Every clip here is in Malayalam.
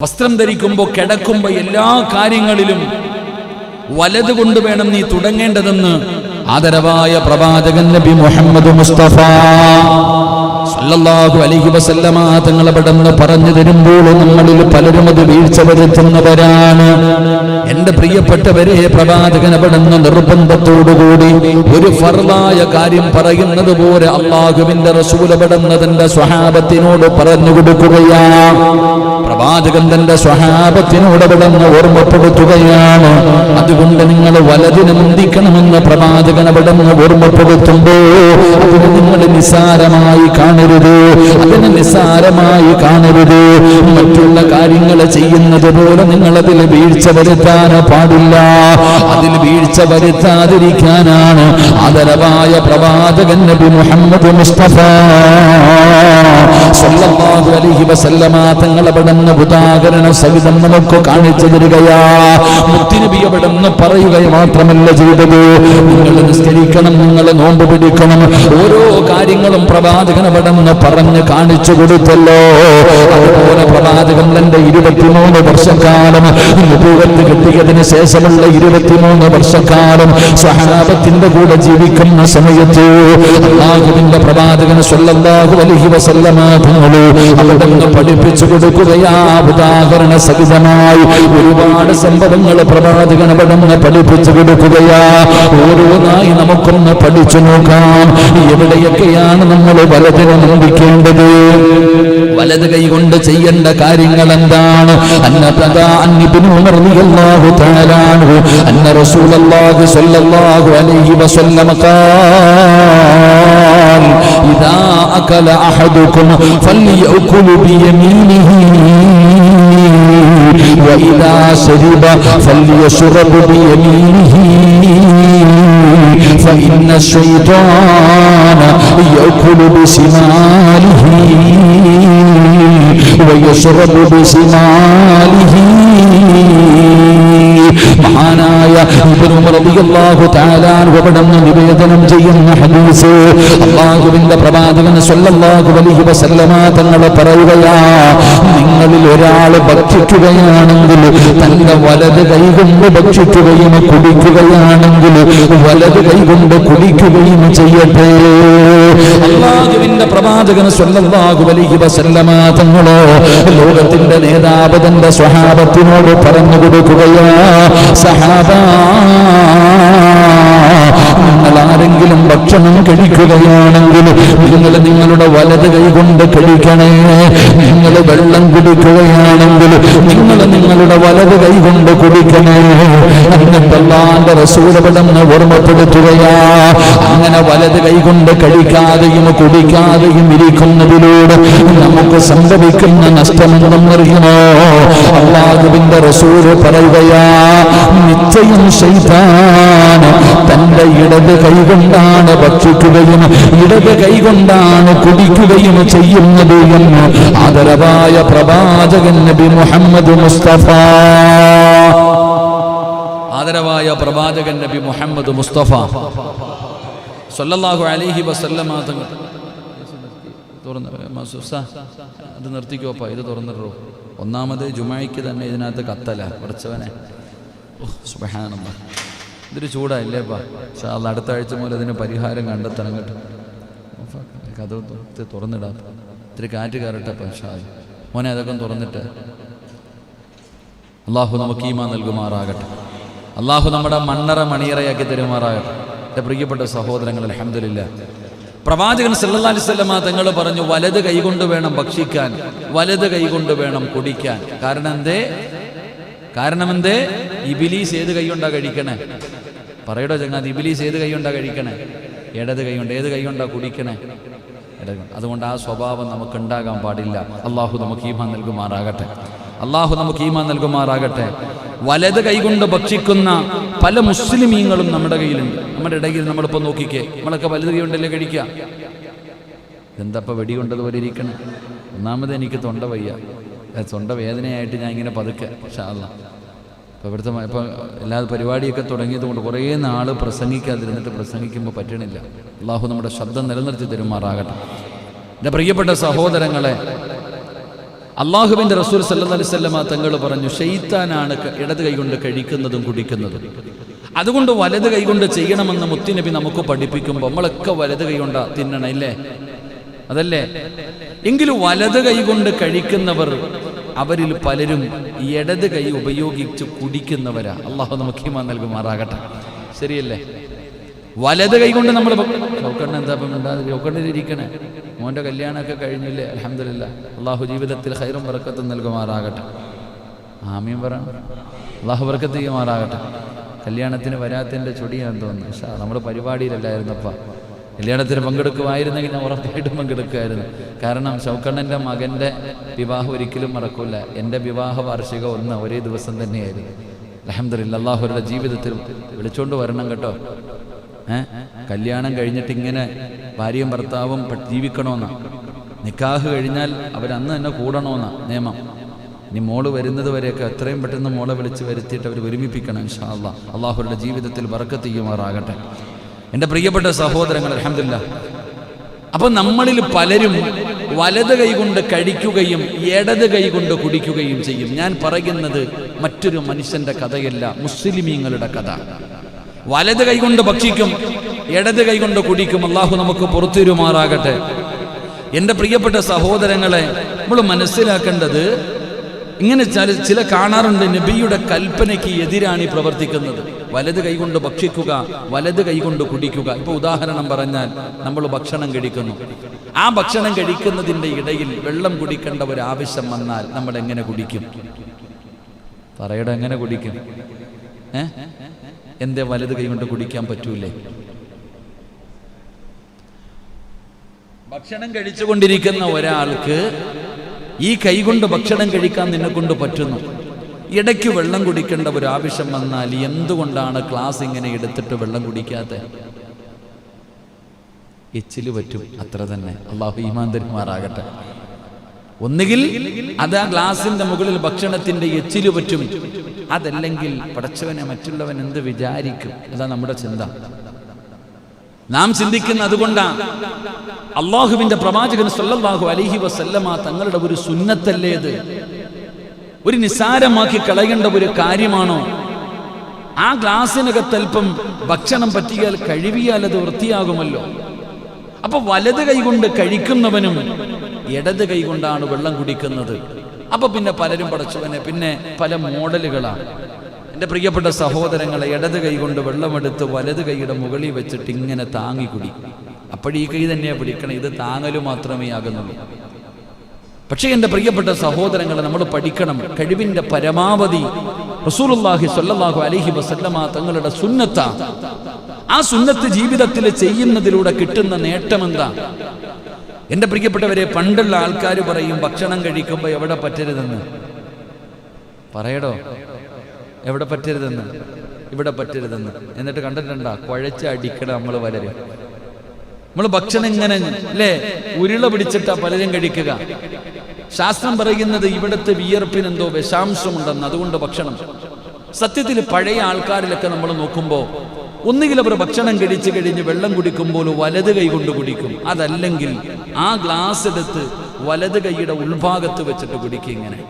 വസ്ത്രം ധരിക്കുമ്പോൾ, കിടക്കുമ്പോൾ എല്ലാ കാര്യങ്ങളിലും വലതുകൊണ്ട് വേണം നീ തുടങ്ങേണ്ടതെന്ന് ആദരവായ പ്രവാചകൻ നബി മുഹമ്മദ് മുസ്തഫ സല്ലല്ലാഹു അലൈഹി വസല്ലമ തങ്ങൾ അവിടുന്ന് പറഞ്ഞു തരുമ്പോൾ നമ്മളിൽ പലരും അത് വീഴ്ച വരുത്തുന്നവരാണ്. എന്റെ പ്രിയപ്പെട്ടവരെ, പ്രവാചകൻ അവിടുന്ന് നിർബന്ധത്തോടുകൂടി ഒരു ഫർളായ കാര്യം പറയുന്നത് പോലെ അല്ലാഹുവിന്റെ റസൂൽ അവിടുന്ന് തന്റെ സ്വഹാബത്തിനോട് പറഞ്ഞു കൊടുക്കുകയാ. പ്രവാചകൻ തന്റെ സ്വഹാബത്തിനോട് അവിടുന്ന് ഓർമ്മപ്പെടുത്തുകയാണ്. അതുകൊണ്ട് നിങ്ങൾ വലതിനെ മുന്തിക്കണമെന്ന് പ്രവാചകൻ അവിടുന്ന് ഓർമ്മപ്പെടുത്തുമ്പോൾ അതിന് നിങ്ങൾ നിസാരമായി കാണരുത്, അതിന് നിസാരമായി കാണരുത്. മറ്റുള്ള കാര്യങ്ങൾ ചെയ്യുന്നത് പോലെ നിങ്ങൾ അതിൽ വീഴ്ച വരുത്താൻ പാടില്ല. അതിൽ വീഴ്ച വരുത്താതിരിക്കാനാണ് ആദരവായ പ്രവാചകൻ നബി മുഹമ്മദ് മുസ്തഫ സല്ലല്ലാഹു അലൈഹി വസല്ലമ തങ്ങൾ അവിടുന്ന് ഉദാഹരണ സഹിതം നമുക്ക് കാണിച്ചു തരികയാ. മുത്തുനബി അവിടുന്ന് പറയുക മാത്രമല്ല ചെയ്തത്, നിങ്ങൾ നിസ്കരിക്കണം, നിങ്ങൾ നോമ്പ് പിടിക്കണം, ഓരോ കാര്യങ്ങളും പ്രവാചകൻ അവിടുന്ന് പറഞ്ഞ് കാണിച്ചു കൊടുത്തല്ലോ. അതുപോലെ പ്രവാചകൻ തന്റെ 23 വർഷക്കാലം നബുവത്ത് കിട്ടിയതിന് ശേഷമുള്ള 23 വർഷക്കാലം സ്വഹാബത്തിന്റെ കൂടെ ജീവിക്കുന്ന സമയത്ത് അല്ലാഹുവിന്റെ പ്രവാചകൻ സല്ലല്ലാഹു അലൈഹി വസല്ലമ തങ്ങൾ അവിടുന്ന് പഠിപ്പിച്ചു കൊടുക്കുകയാ. ഉദാഹരണ സഹിതമായി ഒരുപാട് സംഭവങ്ങൾ പ്രവാചകൻ അവിടുന്ന് പഠിപ്പിച്ചു കൊടുക്കുകയാ. ഓരോന്നായി നമുക്കൊന്ന് പഠിച്ചു നോക്കാം. എവിടെയൊക്കെയാണ് നമ്മൾ വലതിനെ മുന്തിക്കേണ്ടത്, വലത് കൈ കൊണ്ട് ചെയ്യേണ്ട കാര്യങ്ങൾ എന്താണ്? ഇബ്നു ഉമർ റളിയല്ലാഹു തആല അൻഹു അന്ന റസൂലുള്ളാഹി സ്വല്ലല്ലാഹു അലൈഹി വസല്ലം ഖാൽ ഇദാ അകല അഹദുകും ഫൽയഅകുൽ ബിയമീനിഹി വഇദാ ശരിബ ഫൽയശ്റബ് ബിയമീനിഹി فإن الشيطان يأكل بشماله ويشرب بشماله. മഹാനായ ഇബ്നു ഉമർ റളിയല്ലാഹു തആല അൻഹു അവിടുന്ന് നിവേദനം ചെയ്യുന്ന ഹദീസ് അല്ലാഹുവിന്റെ പ്രവാചകൻ സ്വല്ലല്ലാഹു അലൈഹി വസല്ലമ തങ്ങൾ പറയുകയാ, നിങ്ങളിൽ ഒരാൾ ഭക്ഷിക്കുകയാണെങ്കിൽ തന്റെ വലത് കൈകൊണ്ട് ഭക്ഷിക്കുകയും കുടിക്കുകയാണെങ്കിൽ വലത് കൈകൊണ്ട് കുടിക്കുകയും ചെയ്യട്ടെ. അല്ലാഹുവിന്റെ പ്രവാചകൻ സ്വല്ലല്ലാഹു അലൈഹി വസല്ലമ തങ്ങളോ ലോകത്തിന്റെ നേതാവ് തന്റെ സ്വഹാബത്തിനോട് പറഞ്ഞു കൊടുക്കുകയാ, സഹാബ, നിങ്ങൾ ആരെങ്കിലും ഭക്ഷണം കഴിക്കുകയാണെങ്കിൽ നിങ്ങൾ നിങ്ങളുടെ വലത് കൈകൊണ്ട് കഴിക്കണേ. നിങ്ങൾ വെള്ളം കുടിക്കുകയാണെങ്കിൽ നിങ്ങൾ നിങ്ങളുടെ വലത് കൈകൊണ്ട് കുടിക്കണേ. എന്നിട്ട് അല്ലാഹുവിന്റെ റസൂൽ അവിടുന്ന് ഓർമ്മപ്പെടുത്തുകയാ, അങ്ങനെ വലത് കൈകൊണ്ട് കഴിക്കാതെയും കുടിക്കാതെയും ഇരിക്കുന്നതിലൂടെ നമുക്ക് സംഭവിക്കുന്ന നഷ്ടമെന്നറിയുമോ? അല്ലാഹുവിന്റെ റസൂൽ പറയുകയാ, നിശ്ചയം ശൈത്താൻ തന്റെ ഇടത് കൈകൊണ്ടാണ് ഭക്ഷിക്കുകയും ഇടത് കൈകൊണ്ടാണ് കുടിക്കുകയും ചെയ്യുന്നത് എന്ന് ആദരവായ പ്രവാചകൻ നബി മുഹമ്മദ് മുസ്തഫ. ആദരവായ പ്രവാചകൻ നബി മുഹമ്മദ് മുസ്തഫ സല്ലല്ലാഹു അലൈഹി വസല്ലമ തങ്ങൾ അത് നിർത്തിക്കോപ്പ, ഇത് തുറന്നിട്ടോ. ഒന്നാമത് ജുമായ്ക്ക് തന്നെ ഇതിനകത്ത് കത്തല പഠിച്ചവനെ. സുബ്ഹാനല്ലാഹ്, ഇതൊരു ചൂടായില്ലേപ്പാ. പക്ഷേ അത് അടുത്ത ആഴ്ച മുതൽ അതിന് പരിഹാരം കണ്ടെത്തണം കേട്ടോ. കഥ തുറന്നിടാം, ഇത്തിരി കാറ്റ് കയറട്ടെ. മോനെ അതൊക്കെ തുറന്നിട്ട് അള്ളാഹു നമുക്ക് ഈമാൻ നൽകുമാറാകട്ടെ. അള്ളാഹു നമ്മുടെ മണ്ണറ മണിയറയാക്കി തരുമാറാകട്ടെ. എൻ്റെ പ്രിയപ്പെട്ട സഹോദരങ്ങൾ, അൽഹംദുലില്ലാഹ്, പ്രവാചകൻ സല്ലല്ലാഹു അലൈഹി വസല്ലമ തങ്ങൾ പറഞ്ഞു, വലത് കൈകൊണ്ട് വേണം ഭക്ഷിക്കാൻ, വലത് കൈകൊണ്ട് വേണം കുടിക്കാൻ. കാരണം എന്തേ? ഇബിലീസ് ഏത് കൈകൊണ്ടാ കഴിക്കണേ? പറയടോ ചങ്ങാതി, ഇബിലീസ് ഏത് കൈകൊണ്ടാ കഴിക്കണേ? ഇടത് കൈകൊണ്ട്. ഏത് കൈകൊണ്ടാ കുടിക്കണേ? അതുകൊണ്ട് ആ സ്വഭാവം നമുക്ക് ഉണ്ടാകാൻ പാടില്ല. അള്ളാഹു നമുക്ക് ഈമാൻ നൽകുമാറാകട്ടെ. അള്ളാഹു നമുക്ക് ഈമാൻ നൽകുമാറാകട്ടെ. വലത് കൈകൊണ്ട് ഭക്ഷിക്കുന്ന പല മുസ്ലിമീങ്ങളും നമ്മുടെ കയ്യിലുണ്ട്, നമ്മുടെ ഇടയിൽ. നമ്മളിപ്പോൾ നോക്കിക്കേ, നമ്മളൊക്കെ വലത് കൈകൊണ്ടല്ലേ കഴിക്കുക. എന്തപ്പോൾ വെടികൊണ്ടതുപോലെ ഇരിക്കണം. ഒന്നാമത് എനിക്ക് തൊണ്ട വയ്യ, തൊണ്ട വേദനയായിട്ട് ഞാൻ ഇങ്ങനെ പതുക്കെ ഇൻഷാ അല്ലാഹ്. ഇപ്പോൾ ഇവിടുത്തെ ഇപ്പോൾ എല്ലാ പരിപാടിയൊക്കെ തുടങ്ങിയത് കൊണ്ട് കുറേ നാൾ പ്രസംഗിക്കാതിരുന്നിട്ട് പ്രസംഗിക്കുമ്പോൾ പറ്റണില്ല. അള്ളാഹു നമ്മുടെ ശബ്ദം നിലനിർത്തി തരുമാറാകട്ടെ. എൻ്റെ പ്രിയപ്പെട്ട സഹോദരങ്ങളെ, അള്ളാഹുവിൻ്റെ റസൂൽ സല്ലല്ലാഹു അലൈഹി വസല്ലമ തങ്ങൾ പറഞ്ഞു, ശൈത്താനാണ് ഇടത് കൈകൊണ്ട് കഴിക്കുന്നതും കുടിക്കുന്നതും. അതുകൊണ്ട് വലത് കൈകൊണ്ട് ചെയ്യണമെന്ന് മുത്തുനബി നമുക്ക് പഠിപ്പിക്കുമ്പോൾ നമ്മളൊക്കെ വലത് കൈകൊണ്ടാ തിന്നണം, ഇല്ലേ? അതല്ലേ? എങ്കിലും വലത് കൈകൊണ്ട് കഴിക്കുന്നവർ അവരിൽ പലരും ഇടത് കൈ ഉപയോഗിച്ച് കുടിക്കുന്നവരാ. അള്ളാഹു നമുക്ക് ഈമാൻ നൽകുമാറാകട്ടെ. ശരിയല്ലേ? വലത് കൈകൊണ്ട് നമ്മൾ ചോക്കണ്ണ എന്താ ചോക്കണ്ണിലിരിക്കണേ, മോൻ്റെ കല്യാണമൊക്കെ കഴിഞ്ഞില്ലേ? അൽഹംദുലില്ലാ. അള്ളാഹു ജീവിതത്തിൽ ഖൈറും ബറക്കത്തും നൽകുമാറാകട്ടെ. ആമീൻ പറ. അള്ളാഹു ബറക്കത്ത് ചെയ്യുമാറാകട്ടെ. കല്യാണത്തിന് വരാത്തതിൻ്റെ ചൊടിയാന്ന് തോന്നുന്നു. നമ്മുടെ പരിപാടിയിലല്ലായിരുന്നപ്പ. കല്യാണത്തിന് പങ്കെടുക്കുമായിരുന്നെങ്കിൽ ഞാൻ ഉറപ്പായിട്ടും പങ്കെടുക്കുമായിരുന്നു. കാരണം ഷൗക്കണ്ണൻ്റെ മകൻ്റെ വിവാഹം ഒരിക്കലും മറക്കൂല. എൻ്റെ വിവാഹ വാർഷികം ഒരേ ദിവസം തന്നെയായിരുന്നു. അൽഹംദുലില്ലാ. അള്ളാഹുരുടെ ജീവിതത്തിൽ വിളിച്ചുകൊണ്ട് വരണം കേട്ടോ. കല്യാണം കഴിഞ്ഞിട്ട് ഇങ്ങനെ ഭാര്യയും ഭർത്താവും ജീവിക്കണമെന്നാ. നിക്കാഹ് കഴിഞ്ഞാൽ അവരന്ന് തന്നെ കൂടണമെന്നാ നിയമം. ഇനി മോള് വരുന്നത് വരെയൊക്കെ എത്രയും പെട്ടെന്ന് മോളെ വിളിച്ച് വരുത്തിയിട്ട് അവർ ഒരുമിപ്പിക്കണം ഇൻഷാ അല്ലാഹ്. അള്ളാഹുരുടെ ജീവിതത്തിൽ ബറക്കത്ത് ചെയ്യുമാറാകട്ടെ. എൻ്റെ പ്രിയപ്പെട്ട സഹോദരങ്ങൾ, അൽഹംദുലില്ലാ. അപ്പം നമ്മളിൽ പലരും വലത് കൈകൊണ്ട് കഴിക്കുകയും ഇടത് കൈകൊണ്ട് കുടിക്കുകയും ചെയ്യും. ഞാൻ പറയുന്നത് മറ്റൊരു മനുഷ്യൻ്റെ കഥയല്ല, മുസ്ലിമീങ്ങളുടെ കഥ. വലത് കൈകൊണ്ട് ഭക്ഷിക്കും, ഇടത് കൈകൊണ്ട് കുടിക്കും. അള്ളാഹു നമുക്ക് പുറത്തുവരുമാറാകട്ടെ. എൻ്റെ പ്രിയപ്പെട്ട സഹോദരങ്ങളെ, നമ്മൾ മനസ്സിലാക്കേണ്ടത് ഇങ്ങനെ ചില കാണാറുണ്ട്, നബിയുടെ കൽപ്പനയ്ക്ക് എതിരാണ് ഈ പ്രവർത്തിക്കുന്നത്. വലത് കൈകൊണ്ട് ഭക്ഷിക്കുക, വലത് കൈകൊണ്ട് കുടിക്കുക. ഇപ്പോൾ ഉദാഹരണം പറഞ്ഞാൽ നമ്മൾ ഭക്ഷണം കഴിക്കുന്നു. ആ ഭക്ഷണം കഴിക്കുന്നതിൻ്റെ ഇടയിൽ വെള്ളം കുടിക്കേണ്ട ഒരു ആവശ്യം വന്നാൽ നമ്മൾ എങ്ങനെ കുടിക്കും? പറയട, എങ്ങനെ കുടിക്കും? എന്തേ വലത് കൈകൊണ്ട് കുടിക്കാൻ പറ്റൂലേ? ഭക്ഷണം കഴിച്ചുകൊണ്ടിരിക്കുന്ന ഒരാൾക്ക് ഈ കൈകൊണ്ട് ഭക്ഷണം കഴിക്കാൻ നിന്നെ കൊണ്ട് പറ്റുന്നു. ഇടയ്ക്ക് വെള്ളം കുടിക്കേണ്ട ഒരു ആവശ്യം വന്നാൽ എന്തുകൊണ്ടാണ് ക്ലാസ് ഇങ്ങനെ എടുത്തിട്ട് വെള്ളം കുടിക്കാത്ത? എച്ചില് പറ്റും, അത്ര തന്നെ. അള്ളാഹു ഈമാൻ തരുമാറാകട്ടെ. ഒന്നുകിൽ അത് ആ ഗ്ലാസിന്റെ മുകളിൽ ഭക്ഷണത്തിന്റെ എച്ചില് പറ്റും, അതല്ലെങ്കിൽ പടച്ചവനെ മറ്റുള്ളവൻ എന്ത് വിചാരിക്കും? അതാ നമ്മുടെ ചിന്ത. നാം ചിന്തിക്കുന്ന അതുകൊണ്ടാണ്. അള്ളാഹുവിന്റെ പ്രവാചകൻ സല്ലല്ലാഹു അലൈഹി വസല്ലമ തങ്ങളുടെ ഒരു സുന്നത്തല്ലേ ഇത്? ഒരു നിസ്സാരമാക്കി കളയേണ്ട ഒരു കാര്യമാണോ? ആ ഗ്ലാസിനകത്തൽപ്പം ഭക്ഷണം പറ്റിയാൽ കഴുകിയാൽ അത് വൃത്തിയാകുമല്ലോ. അപ്പൊ വലത് കൈകൊണ്ട് കഴിക്കുന്നവനും ഇടത് കൈകൊണ്ടാണ് വെള്ളം കുടിക്കുന്നത്. അപ്പൊ പിന്നെ പലരും പടച്ചവനെ പിന്നെ പല മോഡലുകളാണ്. എൻ്റെ പ്രിയപ്പെട്ട സഹോദരങ്ങളെ, ഇടത് കൈകൊണ്ട് വെള്ളമെടുത്ത് വലത് കൈയുടെ മുകളിൽ വെച്ചിട്ട് ഇങ്ങനെ താങ്ങി കുടി. അപ്പോഴീ കൈ തന്നെയാണ് പിടിക്കണം, ഇത് താങ്ങല് മാത്രമേ ആകുന്നുള്ളൂ. പക്ഷേ എൻ്റെ പ്രിയപ്പെട്ട സഹോദരങ്ങളെ, നമ്മൾ പഠിക്കണം. കഴിവിൻ്റെ പരമാവധി റസൂലുള്ളാഹി സ്വല്ലല്ലാഹു അലൈഹി വസല്ലമ തങ്ങളുടെ സുന്നത്ത, ആ സുന്നത്ത് ജീവിതത്തിൽ ചെയ്യുന്നതിലൂടെ കിട്ടുന്ന നേട്ടമെന്താ? എൻ്റെ പ്രിയപ്പെട്ടവരെ, പണ്ടുള്ള ആൾക്കാർ പറയും ഭക്ഷണം കഴിക്കുമ്പോൾ എവിടെ പറ്റരുതെന്ന്. പറയടോ, എവിടെ പറ്റരുതെന്ന്? ഇവിടെ പറ്റരുതെന്ന്. എന്നിട്ട് കണ്ടിട്ടുണ്ടാ കുഴച്ച് അടിക്കട നമ്മൾ പലരും. നമ്മൾ ഭക്ഷണം ഇങ്ങനെ അല്ലേ ഉരുള പിടിച്ചിട്ടാ പലരും കഴിക്കുക. ശാസ്ത്രം പറയുന്നത് ഇവിടുത്തെ വിയർപ്പിനെന്തോ വിഷാംശമുണ്ടെന്ന്, അതുകൊണ്ട് ഭക്ഷണം. സത്യത്തിൽ പഴയ ആൾക്കാരിലൊക്കെ നമ്മൾ നോക്കുമ്പോൾ ഒന്നുകിൽ അവർ ഭക്ഷണം കഴിച്ചു കഴിഞ്ഞ് വെള്ളം കുടിക്കുമ്പോൾ വലത് കൈ കൊണ്ട് കുടിക്കും, അതല്ലെങ്കിൽ ആ ഗ്ലാസ് എടുത്ത് വലത് കൈയുടെ ഉൾഭാഗത്ത് വെച്ചിട്ട് കുടിക്കും. ഇങ്ങനെ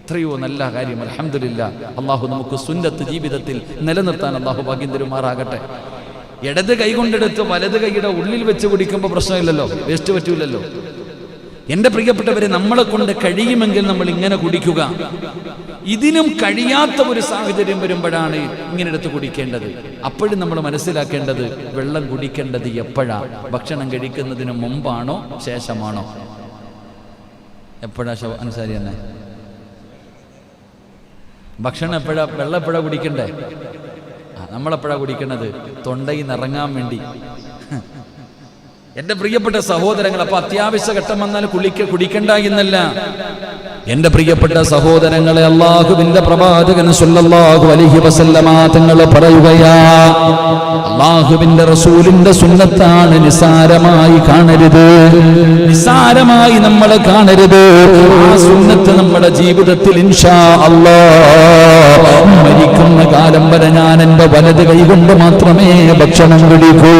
എത്രയോ നല്ല കാര്യം. അൽഹംദുലില്ലാ. അള്ളാഹു നമുക്ക് സുന്നത്ത് ജീവിതത്തിൽ നിലനിർത്താൻ അള്ളാഹു ഭാഗ്യം തരുമാറാകട്ടെ. ഇടത് കൈ കൊണ്ടെടുത്ത് വലത് കൈയുടെ ഉള്ളിൽ വെച്ച് കുടിക്കുമ്പോൾ പ്രശ്നമില്ലല്ലോ, വേസ്റ്റ് പറ്റൂലല്ലോ. എൻ്റെ പ്രിയപ്പെട്ടവരെ, നമ്മളെ കൊണ്ട് കഴിയുമെങ്കിൽ നമ്മൾ ഇങ്ങനെ കുടിക്കുക. ഇതിനും കഴിയാത്ത ഒരു സാഹചര്യം വരുമ്പോഴാണ് ഇങ്ങനെ എടുത്ത് കുടിക്കേണ്ടത്. അപ്പോഴും നമ്മൾ മനസ്സിലാക്കേണ്ടത് വെള്ളം കുടിക്കേണ്ടത് എപ്പോഴാ? ഭക്ഷണം കഴിക്കുന്നതിന് മുമ്പാണോ ശേഷമാണോ? എപ്പോഴാ അൻസാരി തന്നെ? ഭക്ഷണം എപ്പോഴാ? വെള്ളം എപ്പോഴാ കുടിക്കണ്ടേ? നമ്മളെപ്പോഴാ കുടിക്കേണ്ടത്? തൊണ്ടയിൽ നിറങ്ങാൻ വേണ്ടി. എൻ്റെ പ്രിയപ്പെട്ട സഹോദരങ്ങൾ, അപ്പൊ അത്യാവശ്യ ഘട്ടം വന്നാൽ കുടിക്കണ്ട എന്നല്ല. എന്റെ പ്രിയപ്പെട്ട സഹോദരങ്ങളെ, അല്ലാഹുവിന്റെ പ്രവാചകൻ സല്ലല്ലാഹു അലൈഹി വസല്ലമ തങ്ങൾ പറയുകയാ, അല്ലാഹുവിന്റെ റസൂലിന്റെ സുന്നത്താണ് നിസാരമായി കാണരുത്, നിസാരമായി നമ്മൾ കാണരുത്. ആ സുന്നത്ത് നമ്മുടെ ജീവിതത്തിൽ ഇൻഷാ അല്ലാഹ് മരിക്കുന്ന കാലം വരെ ഞാൻ എന്റെ വലത് കൈകൊണ്ട് മാത്രമേ ഭക്ഷണം കഴിക്കൂ.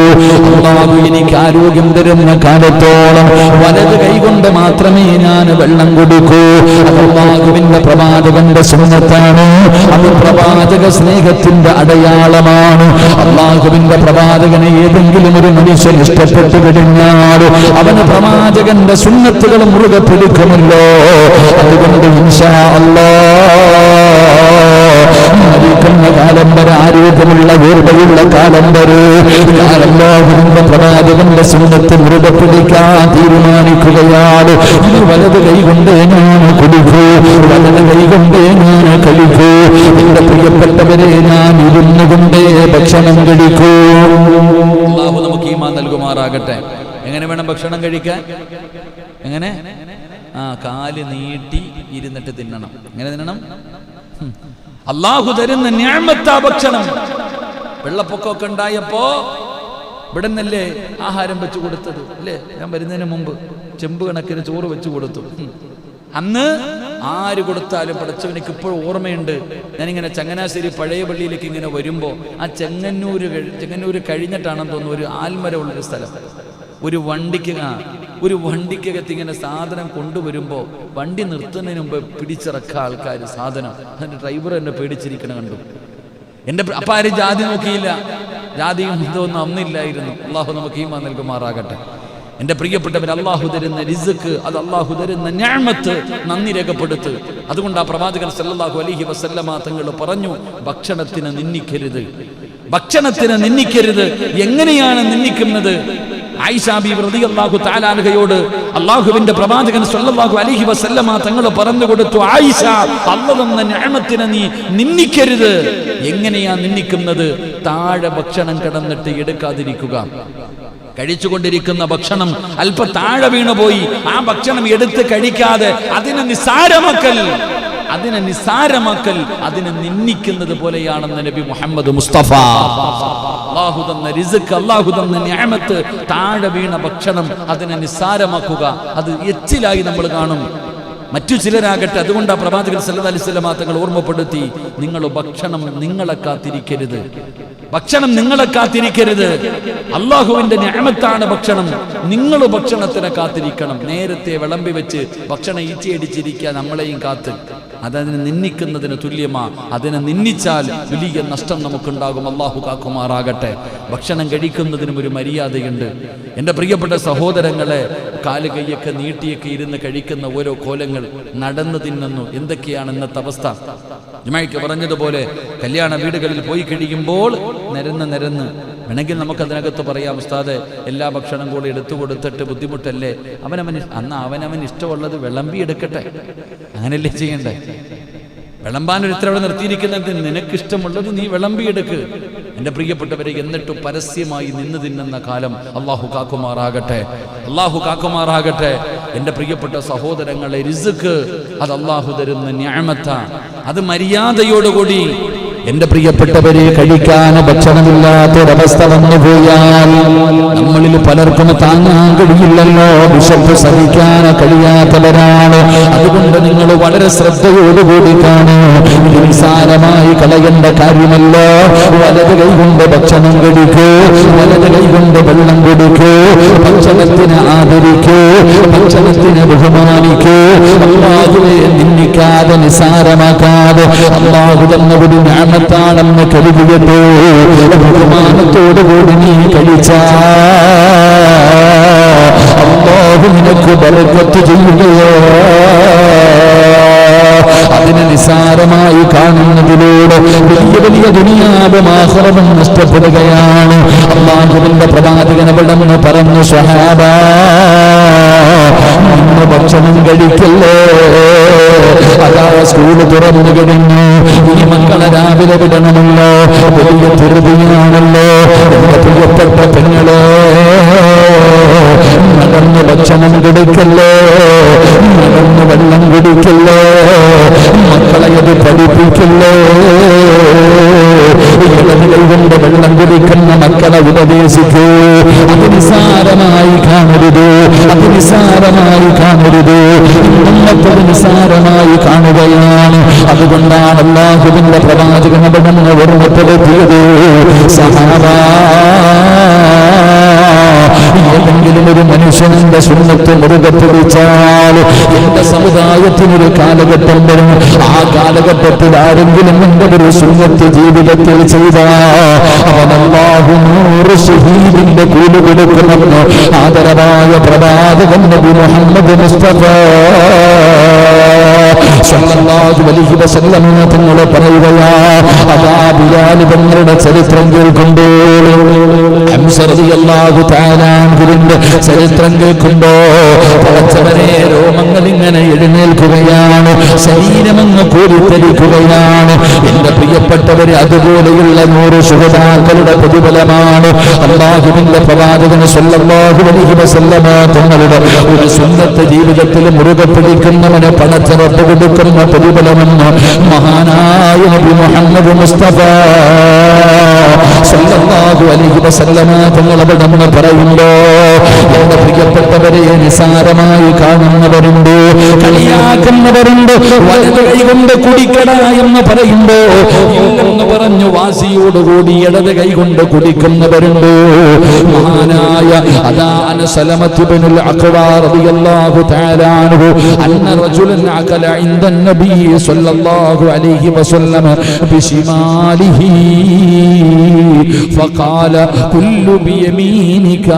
അല്ലാഹു എനിക്ക് ആരോഗ്യം തരുന്ന കാലത്തോളം വലത് കൈകൊണ്ട് മാത്രമേ ഞാൻ വെള്ളം കുടിക്കൂ. അല്ലാഹുവിന്റെ പ്രവാചകന്റെ സുന്നത്താണ്. അത് പ്രവാചക സ്നേഹത്തിന്റെ അടയാളമാണ്. അല്ലാഹുവിന്റെ പ്രവാചകനെ ഏതെങ്കിലും ഒരു മനുഷ്യൻ ഇഷ്ടപ്പെട്ടു കഴിഞ്ഞാൽ അവന് പ്രവാചകന്റെ സുന്നത്തുകൾ മുറുകെ പിടിക്കുമല്ലോ. അതുകൊണ്ട് ഇൻഷാ അല്ലാഹ് മരിക്കുന്ന കാലം വരെ, ആരോഗ്യമുള്ള വീർഭയുള്ള കാലം വരെ അല്ലാഹുവിന്റെ പ്രവാചകന്റെ സുന്നത്ത് മുറുകെ പിടിക്കാൻ തീരുമാനിക്കുകയാണ്. ഇത് വലത് കൈകൊണ്ട് ഞാൻ കുടിക്കൂ, വലത് കൈകൊണ്ടേ ഞാൻ കഴിക്കൂ. എന്റെ പ്രിയപ്പെട്ടവരെ, ഞാൻ ഇരുന്നു കൊണ്ടേ ഭക്ഷണം കഴിക്കൂ. അല്ലാഹു നമുക്ക് ഈമാൻ നൽകുമാറാകട്ടെ. എങ്ങനെ വേണം ഭക്ഷണം കഴിക്കാൻ? എങ്ങനെ? കാല് നീട്ടി ഇരുന്നിട്ട് തിന്നണം. എങ്ങനെ തിന്നണം? അല്ലാഹു തരുന്ന നിഅമത്താ ഭക്ഷണം. വെള്ളപ്പൊക്കമൊക്കെ ഉണ്ടായപ്പോ ഇവിടെ നിന്നല്ലേ ആഹാരം വെച്ചു കൊടുത്തത് അല്ലേ? ഞാൻ വരുന്നതിന് മുമ്പ് ചെമ്പ് കണക്കിന് ചോറ് വെച്ചു കൊടുത്തു. അന്ന് ആര് കൊടുത്താലും പടച്ചവനിക്ക് ഇപ്പോഴും ഓർമ്മയുണ്ട്. ഞാനിങ്ങനെ ചങ്ങനാശ്ശേരി പഴയ പള്ളിയിലേക്ക് ഇങ്ങനെ വരുമ്പോ ആ ചെങ്ങന്നൂര് കഴിഞ്ഞിട്ടാണെന്ന് തോന്നുന്നു ഒരു ആൽമരമുള്ളൊരു സ്ഥലം. ഒരു വണ്ടിക്കകത്ത് ഇങ്ങനെ സാധനം കൊണ്ടുവരുമ്പോൾ വണ്ടി നിർത്തുന്നതിന് മുമ്പ് പിടിച്ചിറക്കുക ആൾക്കാർ സാധനം. അതിന്റെ ഡ്രൈവർ എന്നെ പേടിച്ചിരിക്കണം കണ്ടു. അപ്പൊ ആരും ജാതി നോക്കിയില്ല, ജാതിയും ഇതൊന്നും അന്നില്ലായിരുന്നു. അള്ളാഹു നമുക്ക് ഈമാൻ നൽകുമാറാകട്ടെ. എന്റെ പ്രിയപ്പെട്ടവർ, അള്ളാഹു തരുന്ന റിസ്ക്, അത് അള്ളാഹു തരുന്ന നിഅമത്ത് നന്ദി രേഖപ്പെടുത്ത്. അതുകൊണ്ട് ആ പ്രവാചകൻ സല്ലല്ലാഹു അലൈഹി വസല്ലമ തങ്ങൾ പറഞ്ഞു, ഭക്ഷണത്തിന് നിന്ദിക്കരുത്, ഭക്ഷണത്തിന് നിന്ദിക്കരുത്. എങ്ങനെയാണ് നിന്ദിക്കുന്നത്? ആയിഷ ബീവി റളിയല്ലാഹു തആല അൻഹയോട് അല്ലാഹുവിന്റെ പ്രവാചകൻ സല്ലല്ലാഹു അലൈഹി വസല്ലമ തങ്ങൾ പറഞ്ഞു കൊടുത്തു, ആയിഷ, അല്ലാഹു തന്ന നിഅമത്തിനെ നീ നിന്ദിക്കരുത്. എങ്ങനെയാ നിന്ദിക്കുന്നത്? താഴെ ഭക്ഷണം കിടന്നിട്ട് എടുക്കാതിരിക്കുക. കഴിച്ചുകൊണ്ടിരിക്കുന്ന ഭക്ഷണം അല്പ താഴെ വീണുപോയി, ആ ഭക്ഷണം എടുത്ത് കഴിക്കാതെ അതിനെ നിസാരമാക്കൽ, അതിനെ നിന്ദിക്കുന്നത് പോലെയാണെന്ന് നബി മുഹമ്മദ് മുസ്തഫ. അല്ലാഹു തന്ന റിസ്ക്, അല്ലാഹു തന്ന നിഅമത്ത്, താഴെ വീണ ഭക്ഷണം അതിനെ നിസ്സാരമാക്കുക, അത് എച്ചിലായി നമ്മൾ കാണും. മറ്റു ചിലരാകട്ടെ, അതുകൊണ്ട് ആ പ്രവാചകൻ സല്ലല്ലാഹു അലൈഹി വസല്ലം തങ്ങൾ ഓർമ്മപ്പെടുത്തി, നിങ്ങൾ ഭക്ഷണം നിങ്ങളെ കാത്തിരിക്കരുത്, ഭക്ഷണം നിങ്ങളെ കാത്തിരിക്കരുത്. അള്ളാഹുവിന്റെ നിഅമത്താണ് ഭക്ഷണം. നിങ്ങൾ ഭക്ഷണത്തിനെ കാത്തിരിക്കണം. നേരത്തെ വിളമ്പി വെച്ച് ഭക്ഷണം ഈച്ചയടിച്ചിരിക്കുക നമ്മളെയും കാത്ത്, അതതിനെ നിന്ദിക്കുന്നതിന് തുല്യമാ. അതിനെ നിന്ദിച്ചാൽ വലിയ നഷ്ടം നമുക്കുണ്ടാകും. അള്ളാഹു കാക്കുമാറാകട്ടെ. ഭക്ഷണം കഴിക്കുന്നതിനും ഒരു മര്യാദയുണ്ട്. എൻ്റെ പ്രിയപ്പെട്ട സഹോദരങ്ങളെ, കാല് കൈയൊക്കെ നീട്ടിയൊക്കെ ഇരുന്ന് കഴിക്കുന്ന ഓരോ കോലങ്ങൾ, നടന്നു തിന്നുന്നു. എന്തൊക്കെയാണ് ഇന്നത്തെ അവസ്ഥ? ജുമയ്ക്ക് പറഞ്ഞതുപോലെ കല്യാണ വീടുകളിൽ പോയി കഴിയുമ്പോൾ നിരന്ന് വേണമെങ്കിൽ നമുക്കതിനകത്ത് പറയാം, ഉസ്താദെ എല്ലാ ഭക്ഷണം കൂടി എടുത്തു കൊടുത്തിട്ട് ബുദ്ധിമുട്ടല്ലേ, അവനവൻ ഇഷ്ടമുള്ളത് വിളമ്പി എടുക്കട്ടെ. അങ്ങനെയല്ലേ ചെയ്യണ്ടേ? വിളമ്പാനൊരു ഇത്ര അവിടെ നിർത്തിയിരിക്കുന്നത്, നിനക്കിഷ്ടമുള്ളത് നീ വിളമ്പിയെടുക്ക്. എൻ്റെ പ്രിയപ്പെട്ടവരെ, എന്നിട്ടും പരസ്യമായി നിന്ന് തിന്നുന്ന കാലം അള്ളാഹു കാക്കുമാറാകട്ടെ, അള്ളാഹു കാക്കുമാറാകട്ടെ. എൻ്റെ പ്രിയപ്പെട്ട സഹോദരങ്ങളെ, റിസ്ക് അത് അള്ളാഹു തരുന്ന നിഅമത്താ, അത് മര്യാദയോടുകൂടി. എന്റെ പ്രിയപ്പെട്ടവരെ, കഴിക്കാൻ ഭക്ഷണമില്ലാത്തൊരവസ്ഥ വന്നു പോയാൽ നമ്മളിൽ പലർക്കും താങ്ങാൻ കഴിയില്ലല്ലോ, വിശപ്പ് സഹിക്കാൻ കഴിയാത്തവരാണ്. അതുകൊണ്ട് നിങ്ങൾ വളരെ ശ്രദ്ധയോടുകൂടി കാണൂ. ഇത് നിസ്സാരമായി കളയേണ്ട കാര്യമല്ല. വലത് കൈകൊണ്ട് ഭക്ഷണം കഴിക്കൂ, വലത് കൈകൊണ്ട് വെള്ളം കൊടുക്കൂ, ഭക്ഷണത്തിന് ആദരിക്കൂ, ഭക്ഷണത്തിന് ബഹുമാനിക്കൂ. അല്ലാഹുവെ നിന്ദിക്കാതെ നിസ്സാരമാക്കാതെ അല്ലാഹു തന്ന ഒരു ണെന്ന് കരുതിയിട്ട് ബഹുമാനത്തോടുകൂടി നീ കഴിച്ചാ അല്ലാഹു നിനക്ക് ബർക്കത്ത് ചെയ്യുകയോ. അതിനെ നിസ്സാരമായി കാണുന്നതിലൂടെ വലിയ വലിയ ദുനിയാവും ആഖിറവും നഷ്ടപ്പെടുകയാണ്. അല്ലാഹുവിന്റെ പ്രവാചകൻ അവിടെ നിന്ന് പറഞ്ഞു, സ്വഹാബാ, ഇന്ന് ഭക്ഷണം കഴിക്കല്ലേ, അതാ സ്കൂള് തുറന്നു കഴിഞ്ഞു, ഈ മക്കളെ രാവിലെ വിടണമല്ലോ, വലിയ ധൃതിയാണല്ലോ. എന്റെ പ്രിയപ്പെട്ട പെങ്ങളെ, നടന്ന് ഭക്ഷണം കൊടുക്കല്ലോ, നടന്ന് വെള്ളം കുടിക്കല്ലോ, മക്കളെ അത് പഠിപ്പിക്കല്ലോ. ഇടത് കൈകൊണ്ട് വെള്ളം കുടിക്കുന്ന മക്കളെ ഉപദേശിക്കൂ. അത് നിസാരമായി കാണരുത്, അത് നിസാരമായി കാണരുത്. നമ്മക്കത് നിസാരമായി കാണുകയാണ്. അതുകൊണ്ടാണ് അല്ലാഹുവിന്റെ പ്രവാചകൻ അവിടുന്ന് ഓർമ്മപ്പെടുത്തിയത്, സഹാബാ, ഏതെങ്കിലും ഒരു മനുഷ്യന്റെ സുന്നത്ത് മുറുകെ പിടിച്ചാൽ എന്റെ സമുദായത്തിനൊരു കാലഘട്ടം വരും. ആ കാലഘട്ടത്തിൽ ആരെങ്കിലും എന്റെ ഒരു സുന്നത്ത് ജീവിതത്തിൽ ചെയ്ത അവൻ അല്ലാഹു 100 ശഹീദിന്റെ കൂലി കൊടുക്കുമെന്ന് ആദരവായ പ്രവാചകൻ നബി മുഹമ്മദ് മുസ്തഫ സല്ലല്ലാഹു അലൈഹി വസല്ലം തങ്ങൾ പറയുകയാ. അതാ ബിലാൽ തങ്ങളുടെ ചരിത്രം കേൾക്കുമ്പോൾ, ഹംസ റളിയല്ലാഹു തആല അൻഹുവിന്റെ ചരിത്രം കേൾക്കുമ്പോൾ പടച്ചവനെ രോമങ്ങൾ ഇങ്ങനെ എഴുന്നേൽക്കുകയാണ്, ശരീരമങ്ങ് കോരിത്തരിക്കുകയാണ്. എന്റെ പ്രിയപ്പെട്ടവരെ, അതുപോലെയുള്ള 100 ശുഹദാക്കളുടെ പ്രതിഫലമാണ് അല്ലാഹുവിന്റെ പ്രവാചകൻ സല്ലല്ലാഹു അലൈഹി വസല്ലം തങ്ങളുടെ ഒരു സുന്നത്ത് ജീവിതത്തിൽ മുറുകെ പിടിക്കുന്നവന് പടച്ചറപ്പ് കൊടുക്കുന്ന പ്രതിഫലമെന്ന് മഹാനായ നബി മുഹമ്മദ് മുസ്തഫ സല്ലല്ലാഹു അലൈഹി വസല്ലം തങ്ങൾ അവിടെന്ന് പറയുമ്പോ, എന്റെ പ്രിയപ്പെട്ടവരെ, നിസാരമായി കാണുന്നവരുണ്ട്, കളിയാക്കുന്നവരുണ്ട്. വലത് കൈകൊണ്ട് കുടിക്കട എന്ന് പറയുമ്പോ എന്ന് പറഞ്ഞു വാസിയോടുകൂടി ഇടത് കൈകൊണ്ട് കുടിക്കുന്നവരുണ്ട്. മഹാനായ അദാ സലമത്ത് ഇബ്നുൽ അഖ്വാ റളിയല്ലാഹു തആല അൻഹു അന്ന റജുലൻ അകല ഇൻദ നബി സല്ലല്ലാഹു അലൈഹി വസല്ലം ബിശിമാലിഹി ഫഖാല കുല്ലു ബിയമീനിക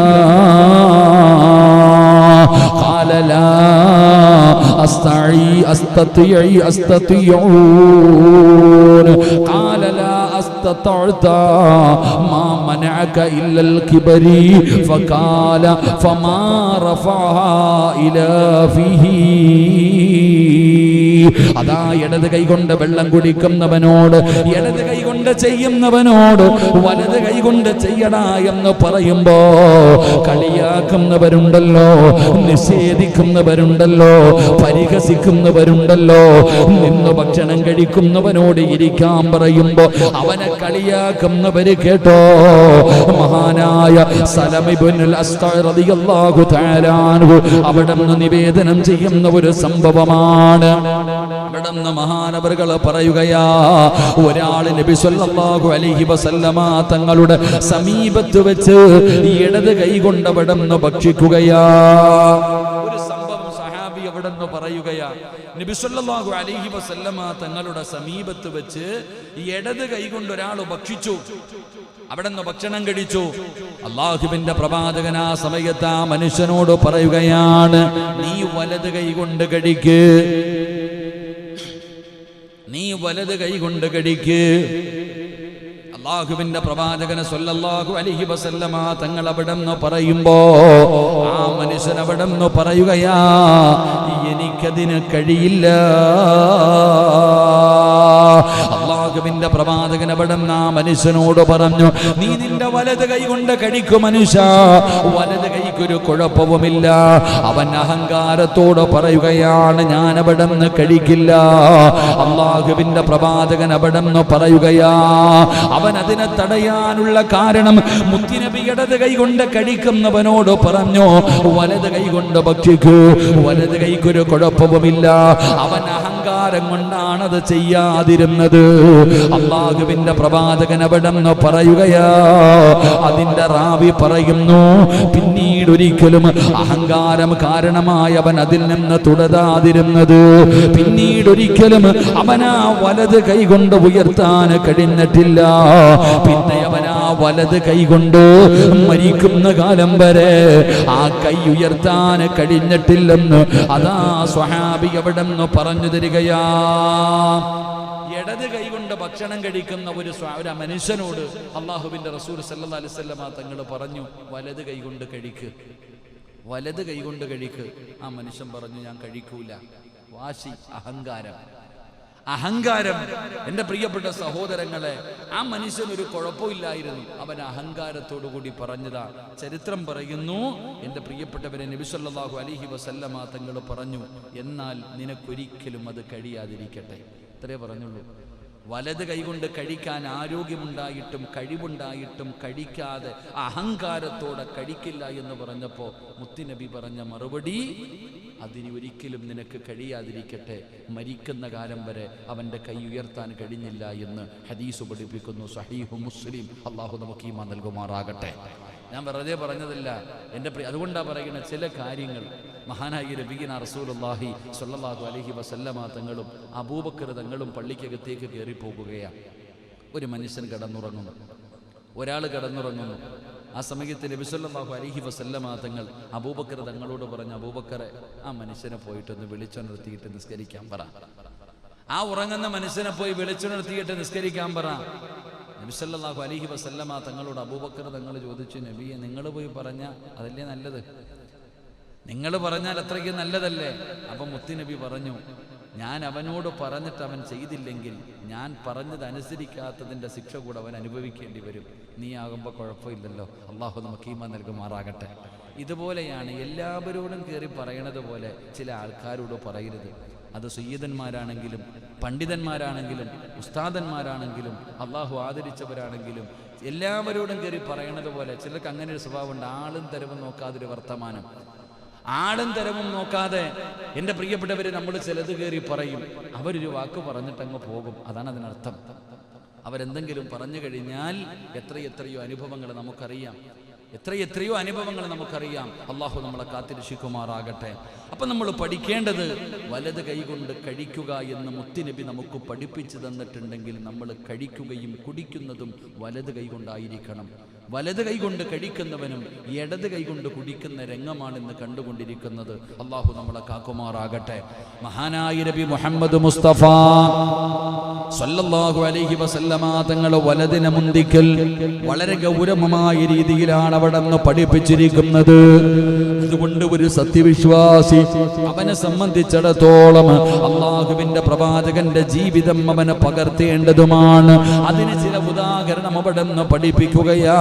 قال لا أستطيعون قال لا استطعت ما منعك إلا الكبر فقال فما رفعها إلى فيه. അതാ ഇടത് കൈകൊണ്ട് വെള്ളം കുടിക്കുന്നവനോട്, ഇടത് കൈകൊണ്ട് ചെയ്യുന്നവനോട് വലത് കൈകൊണ്ട് ചെയ്യടാ എന്ന് പറയുമ്പോ കളിയാക്കുന്നവരുണ്ടല്ലോ, നിഷേധിക്കുന്നവരുണ്ടല്ലോ, പരിഹസിക്കുന്നവരുണ്ടല്ലോ. നിന്ന് ഭക്ഷണം കഴിക്കുന്നവനോട് ഇരിക്കാൻ പറയുമ്പോ അവനെ കളിയാക്കുന്നവര് കേട്ടോ. മഹാനായ സലം ഇബ്നുൽ അസ്ഖഅ റളിയല്ലാഹു തആല അൻഹു അവിടുന്ന് നിവേദനം ചെയ്യുന്ന ഒരു സംഭവമാണ്. അവിടുന്ന് മഹാനവറുകൾ പറയുകയാ, ഒരാൾ നബി സല്ലല്ലാഹു അലൈഹി വസല്ലമ തങ്ങളുടെ സമീപത്ത് വെച്ച് ഇടത് കൈ കൊണ്ട് അവിടുന്ന് ഭക്ഷിക്കുകയാ. ഒരു സംഭവം സഹാബി അവിടുന്ന് പറയുകയാ, നബി സല്ലല്ലാഹു അലൈഹി വസല്ലമ തങ്ങളുടെ സമീപത്ത് വെച്ച് ഇടത് കൈ കൊണ്ട് ഒരാൾ ഭക്ഷിച്ചു, അവിടുന്ന് ഭക്ഷണം കഴിച്ചു. അല്ലാഹുവിന്റെ പ്രവാചകൻ ആ സമയത്ത് ആ മനുഷ്യനോട് പറയുകയാണ്, നീ വലത് കൈ കൊണ്ട് കഴിക്ക്, നീ വലത് കൈ കൊണ്ട് കഴിക്ക്. അല്ലാഹുവിന്റെ പ്രവാചകൻ സല്ലല്ലാഹു അലൈഹി വസല്ലമ തങ്ങൾ അവിടെന്ന് പറയുമ്പോ ആ മനുഷ്യൻ അവിടെന്ന് പറയുകയാ, എനിക്കതിന് കഴിയില്ല. അല്ലാഹുവിന്റെ പ്രവാചകൻ അവിടെന്ന് ആ മനുഷ്യനോട് പറഞ്ഞു, നീ നിന്റെ വലത് കൈ കൊണ്ട് കഴിക്കും മനുഷ്യ, വലത് കൈക്കൊരു കുഴപ്പവുമില്ല. അവൻ അഹങ്കാരത്തോട് പറയുകയാണ്, ഞാൻ അവിടെന്ന് കഴിക്കില്ല. അല്ലാഹുവിന്റെ പ്രവാചകൻ അവിടെന്ന് പറയുകയാ, അവൻ അതിനെ തടയാനുള്ള കാരണം മുത്തുനബി ഇടത് കൈ കൊണ്ട് കഴിക്കുന്നവനോട് പറഞ്ഞു, വലത് കൈ കൊണ്ട് ഭക്ഷിക്കൂ, വലത് കൈക്കൊരു കുഴപ്പവുമില്ല. അവൻ അഹങ്കാരം കൊണ്ടാണത് ചെയ്യാതിരുന്നത്. അല്ലാഹുവിന്റെ പ്രവാചകൻ അവിടെന്ന് പറയുകയാ, അതിന്റെ റാവി പറയുന്നു, പിന്നീട് ഒരിക്കലും അഹങ്കാരം കാരണമായി അവൻ അതിൽ നിന്ന് തുടരാതിരുന്നത്. പിന്നീട് ഒരിക്കലും അവനാ വലത് കൈ കൊണ്ട് ഉയർത്താൻ കഴിഞ്ഞിട്ടില്ല. പിന്നെ അവനാ വലത് കൈ കൊണ്ട് മരിക്കുന്ന കാലം വരെ ആ കൈ ഉയർത്താൻ കഴിഞ്ഞിട്ടില്ലെന്ന് അതാ സ്വഹാബി അവിടെന്ന് പറഞ്ഞു തരികയാ. ഇടത് കൈ കൊണ്ട് ഭക്ഷണം കഴിക്കുന്ന ഒരു മനുഷ്യനോട് അല്ലാഹുവിന്റെ റസൂൽ സല്ലല്ലാഹു അലൈഹി വസല്ലം തങ്ങൾ പറഞ്ഞു, വലത് കൈ കൊണ്ട് കഴിക്ക്, വലത് കൈ കൊണ്ട് കഴിക്ക്. ആ മനുഷ്യൻ പറഞ്ഞു, ഞാൻ കഴിക്കൂല. വാശി, അഹങ്കാരം. അഹങ്കാരം. എൻ്റെ പ്രിയപ്പെട്ട സഹോദരങ്ങളെ, ആ മനുഷ്യനൊരു കുഴപ്പമില്ലായിരുന്നു. അവൻ അഹങ്കാരത്തോടു കൂടി പറഞ്ഞതാ. ചരിത്രം പറയുന്നു, എൻ്റെ പ്രിയപ്പെട്ടവരെ, നബി സല്ലല്ലാഹു അലൈഹി വസല്ലമ തങ്ങൾ പറഞ്ഞു, എന്നാൽ നിനക്കൊരിക്കലും അത് കഴിയാതിരിക്കട്ടെ. ഇത്രേ പറഞ്ഞുള്ളൂ. വലത് കൈകൊണ്ട് കഴിക്കാൻ ആരോഗ്യമുണ്ടായിട്ടും കഴിവുണ്ടായിട്ടും കഴിക്കാതെ അഹങ്കാരത്തോടെ കഴിക്കില്ല എന്ന് പറഞ്ഞപ്പോൾ മുത്തുനബി പറഞ്ഞ മറുപടി, അതിന് ഒരിക്കലും നിനക്ക് കഴിയാതിരിക്കട്ടെ. മരിക്കുന്ന കാലം വരെ അവൻ്റെ കൈ ഉയർത്താൻ കഴിഞ്ഞില്ല എന്ന് ഹദീസ് പഠിപ്പിക്കുന്നു. സ്വഹീഹു മുസ്ലിം. അള്ളാഹു നമുക്ക് ഈമാൻ നൽകുമാറാകട്ടെ. ഞാൻ വെറുതെ പറഞ്ഞതല്ല എൻ്റെ അതുകൊണ്ടാണ് പറയുന്നത്, ചില കാര്യങ്ങൾ മഹാനായ നബിയുനാ റസൂലുള്ളാഹി സ്വല്ലല്ലാഹു അലൈഹി വസല്ലമ തങ്ങളും അബൂബക്കർ തങ്ങളും പള്ളിക്കകത്തേക്ക് കയറിപ്പോകുകയാണ്. ഒരു മനുഷ്യൻ കിടന്നുറങ്ങുന്നു, ഒരാൾ കിടന്നുറങ്ങുന്നു. ആ സമയത്ത് നബി സല്ലല്ലാഹു അലൈഹി വസല്ലമ തങ്ങൾ അബൂബക്കർ തങ്ങളോട് പറഞ്ഞു, അബൂബക്കറെ, ആ മനുഷ്യനെ പോയിട്ടൊന്ന് വിളിച്ചുണർത്തിയിട്ട് നിസ്കരിക്കാൻ പറ. ആ ഉറങ്ങുന്ന മനുഷ്യനെ പോയി വിളിച്ചുണർത്തിയിട്ട് നിസ്കരിക്കാൻ പറ. നബി സല്ലല്ലാഹു അലൈഹി വസല്ലമ തങ്ങളോട് അബൂബക്കർ തങ്ങൾ ചോദിച്ചു, നബിയെ, നിങ്ങൾ പോയി പറഞ്ഞാൽ അതല്ലേ നല്ലത്? നിങ്ങൾ പറഞ്ഞാൽ അത്രയ്ക്ക് നല്ലതല്ലേ? അപ്പം മുത്തുനബി പറഞ്ഞു, ഞാൻ അവനോട് പറഞ്ഞിട്ട് അവൻ ചെയ്തില്ലെങ്കിൽ ഞാൻ പറഞ്ഞത് അനുസരിക്കാത്തതിൻ്റെ ശിക്ഷ കൂടെ അവൻ അനുഭവിക്കേണ്ടി വരും. നീ ആകുമ്പോൾ കുഴപ്പമില്ലല്ലോ. അള്ളാഹു നമുക്ക് ഈമാൻ നൽകുമാറാകട്ടെ. ഇതുപോലെയാണ് എല്ലാവരോടും കയറി പറയണത് പോലെ ചില ആൾക്കാരോട് പറയരുത്. അത് സയ്യിദന്മാരാണെങ്കിലും പണ്ഡിതന്മാരാണെങ്കിലും ഉസ്താദന്മാരാണെങ്കിലും അള്ളാഹു ആദരിച്ചവരാണെങ്കിലും എല്ലാവരോടും കയറി പറയണത് പോലെ ചിലർക്ക് അങ്ങനെ ഒരു സ്വഭാവമുണ്ട്. ആളും തരവും നോക്കാതൊരു വർത്തമാനം. ആളും തരവും നോക്കാതെ എൻ്റെ പ്രിയപ്പെട്ടവരെ നമ്മൾ ചിലത് കയറി പറയും. അവരൊരു വാക്ക് പറഞ്ഞിട്ടങ്ങ് പോകും. അതാണ് അതിനർത്ഥം. അവരെന്തെങ്കിലും പറഞ്ഞു കഴിഞ്ഞാൽ എത്രയെത്രയോ അനുഭവങ്ങൾ നമുക്കറിയാം. എത്രയെത്രയോ അനുഭവങ്ങൾ നമുക്കറിയാം. അള്ളാഹു നമ്മളെ കാത്തിരക്ഷിക്കുമാറാകട്ടെ. അപ്പം നമ്മൾ പഠിക്കേണ്ടത് വലത് കൈകൊണ്ട് കഴിക്കുക എന്ന് മുത്തുനബി നമുക്ക് പഠിപ്പിച്ചു തന്നിട്ടുണ്ടെങ്കിൽ നമ്മൾ കഴിക്കുകയും കുടിക്കുന്നതും വലത് കൈകൊണ്ടായിരിക്കണം. വലത് കൈകൊണ്ട് കഴിക്കുന്നവനും ഇടത് കൈകൊണ്ട് കുടിക്കുന്ന രംഗമാണെന്ന് കണ്ടുകൊണ്ടിരിക്കുന്നത്. അള്ളാഹു നമ്മളെ കാക്കുമാറാകട്ടെ. മഹാനായ നബി മുഹമ്മദ് മുസ്തഫ സല്ലല്ലാഹു അലൈഹി വസല്ലമ തങ്ങൾ വലതിനെ മുന്തിക്കൽ വളരെ ഗൗരവമായ രീതിയിലാണ് അവിടെ നിന്ന് പഠിപ്പിച്ചിരിക്കുന്നത്. അതുകൊണ്ട് ഒരു സത്യവിശ്വാസി അവനെ സംബന്ധിച്ചിടത്തോളം അള്ളാഹുവിന്റെ പ്രവാചകന്റെ ജീവിതം അവനെ പകർത്തേണ്ടതുമാണ്. അതിന് ചില ഉദാഹരണം അവിടെ നിന്ന് പഠിപ്പിക്കുകയാ.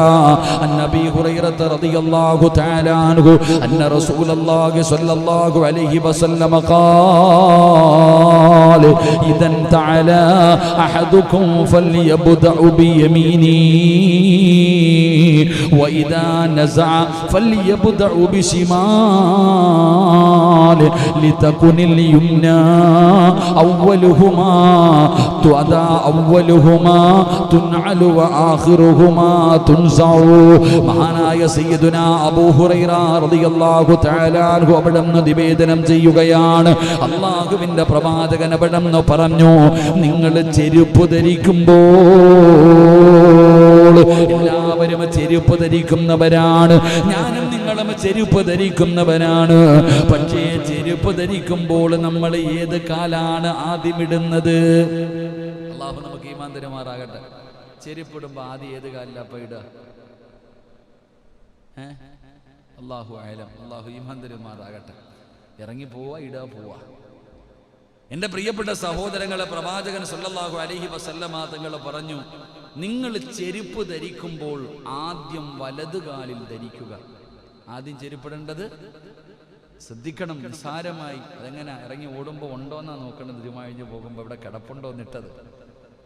അന്നബി ഹുറൈറ റളിയല്ലാഹു തആല അൻഹു അന്ന റസൂലുള്ളാഹി സ്വല്ലല്ലാഹു അലൈഹി വസല്ലമ ഖാല ഇദൻ തഅല അഹദുകും ഫൽയബ്ദഉ ബിയമീനി വഇദാ നസഅ ഫൽയബ്ദഉ ബിശിമാൽ ലിതകുനിൽ യുംനാ അവ്വലുഹുമാ തുഅദാ അവ്വലുഹുമാ തുൻഅലു വആഖിറുഹുമാ മഹാനായ സയ്യിദുനാ അബൂ ഹുറൈറ റളിയല്ലാഹു തആല അൻഹു അവിടുന്ന് നിവേദനം ചെയ്യുകയാണ്. അല്ലാഹുവിന്റെ പ്രവാചകൻ അവിടുന്ന് പറഞ്ഞു, നിങ്ങൾ ചെരുപ്പ് ധരിക്കുമ്പോൾ എല്ലാവരും ചെരുപ്പ് ധരിക്കുന്നവരാണ്. ഞാനും നിങ്ങളും ചെരുപ്പ് ധരിക്കുന്നവരാണ്. പക്ഷേ ചെരുപ്പ് ധരിക്കുമ്പോൾ നമ്മൾ ഏത് കാലാണ് ആദ്യം ഇടുന്നത്? അല്ലാഹു നമുക്ക് ഈമാൻ തരുമാറാകട്ടെ. ചെരുപ്പിടുമ്പോൾ ആദ്യം ഏത് കാലിലാ അപ്പം ഇടുക? അല്ലാഹു അഅലം. അല്ലാഹു ഈമാൻ തരുമാറാകട്ടെ. ഇറങ്ങി പോവാ, ഇടുക, പോവാ. എൻ്റെ പ്രിയപ്പെട്ട സഹോദരങ്ങളെ, പ്രവാചകൻ സല്ലല്ലാഹു അലൈഹി വസല്ലമ തങ്ങൾ പറഞ്ഞു, നിങ്ങൾ ചെരുപ്പ് ധരിക്കുമ്പോൾ ആദ്യം വലത് കാലിൽ ധരിക്കുക. ആദ്യം ചെരുപ്പിടേണ്ടത് ശ്രദ്ധിക്കണം. നിസ്സാരമായി അതെങ്ങനെ ഇറങ്ങി ഓടുമ്പോൾ ഉണ്ടോന്നാ നോക്കേണ്ടത്. ജുമാ കഴിഞ്ഞ് പോകുമ്പോൾ ഇവിടെ കിടപ്പുണ്ടോ എന്നിട്ടത്.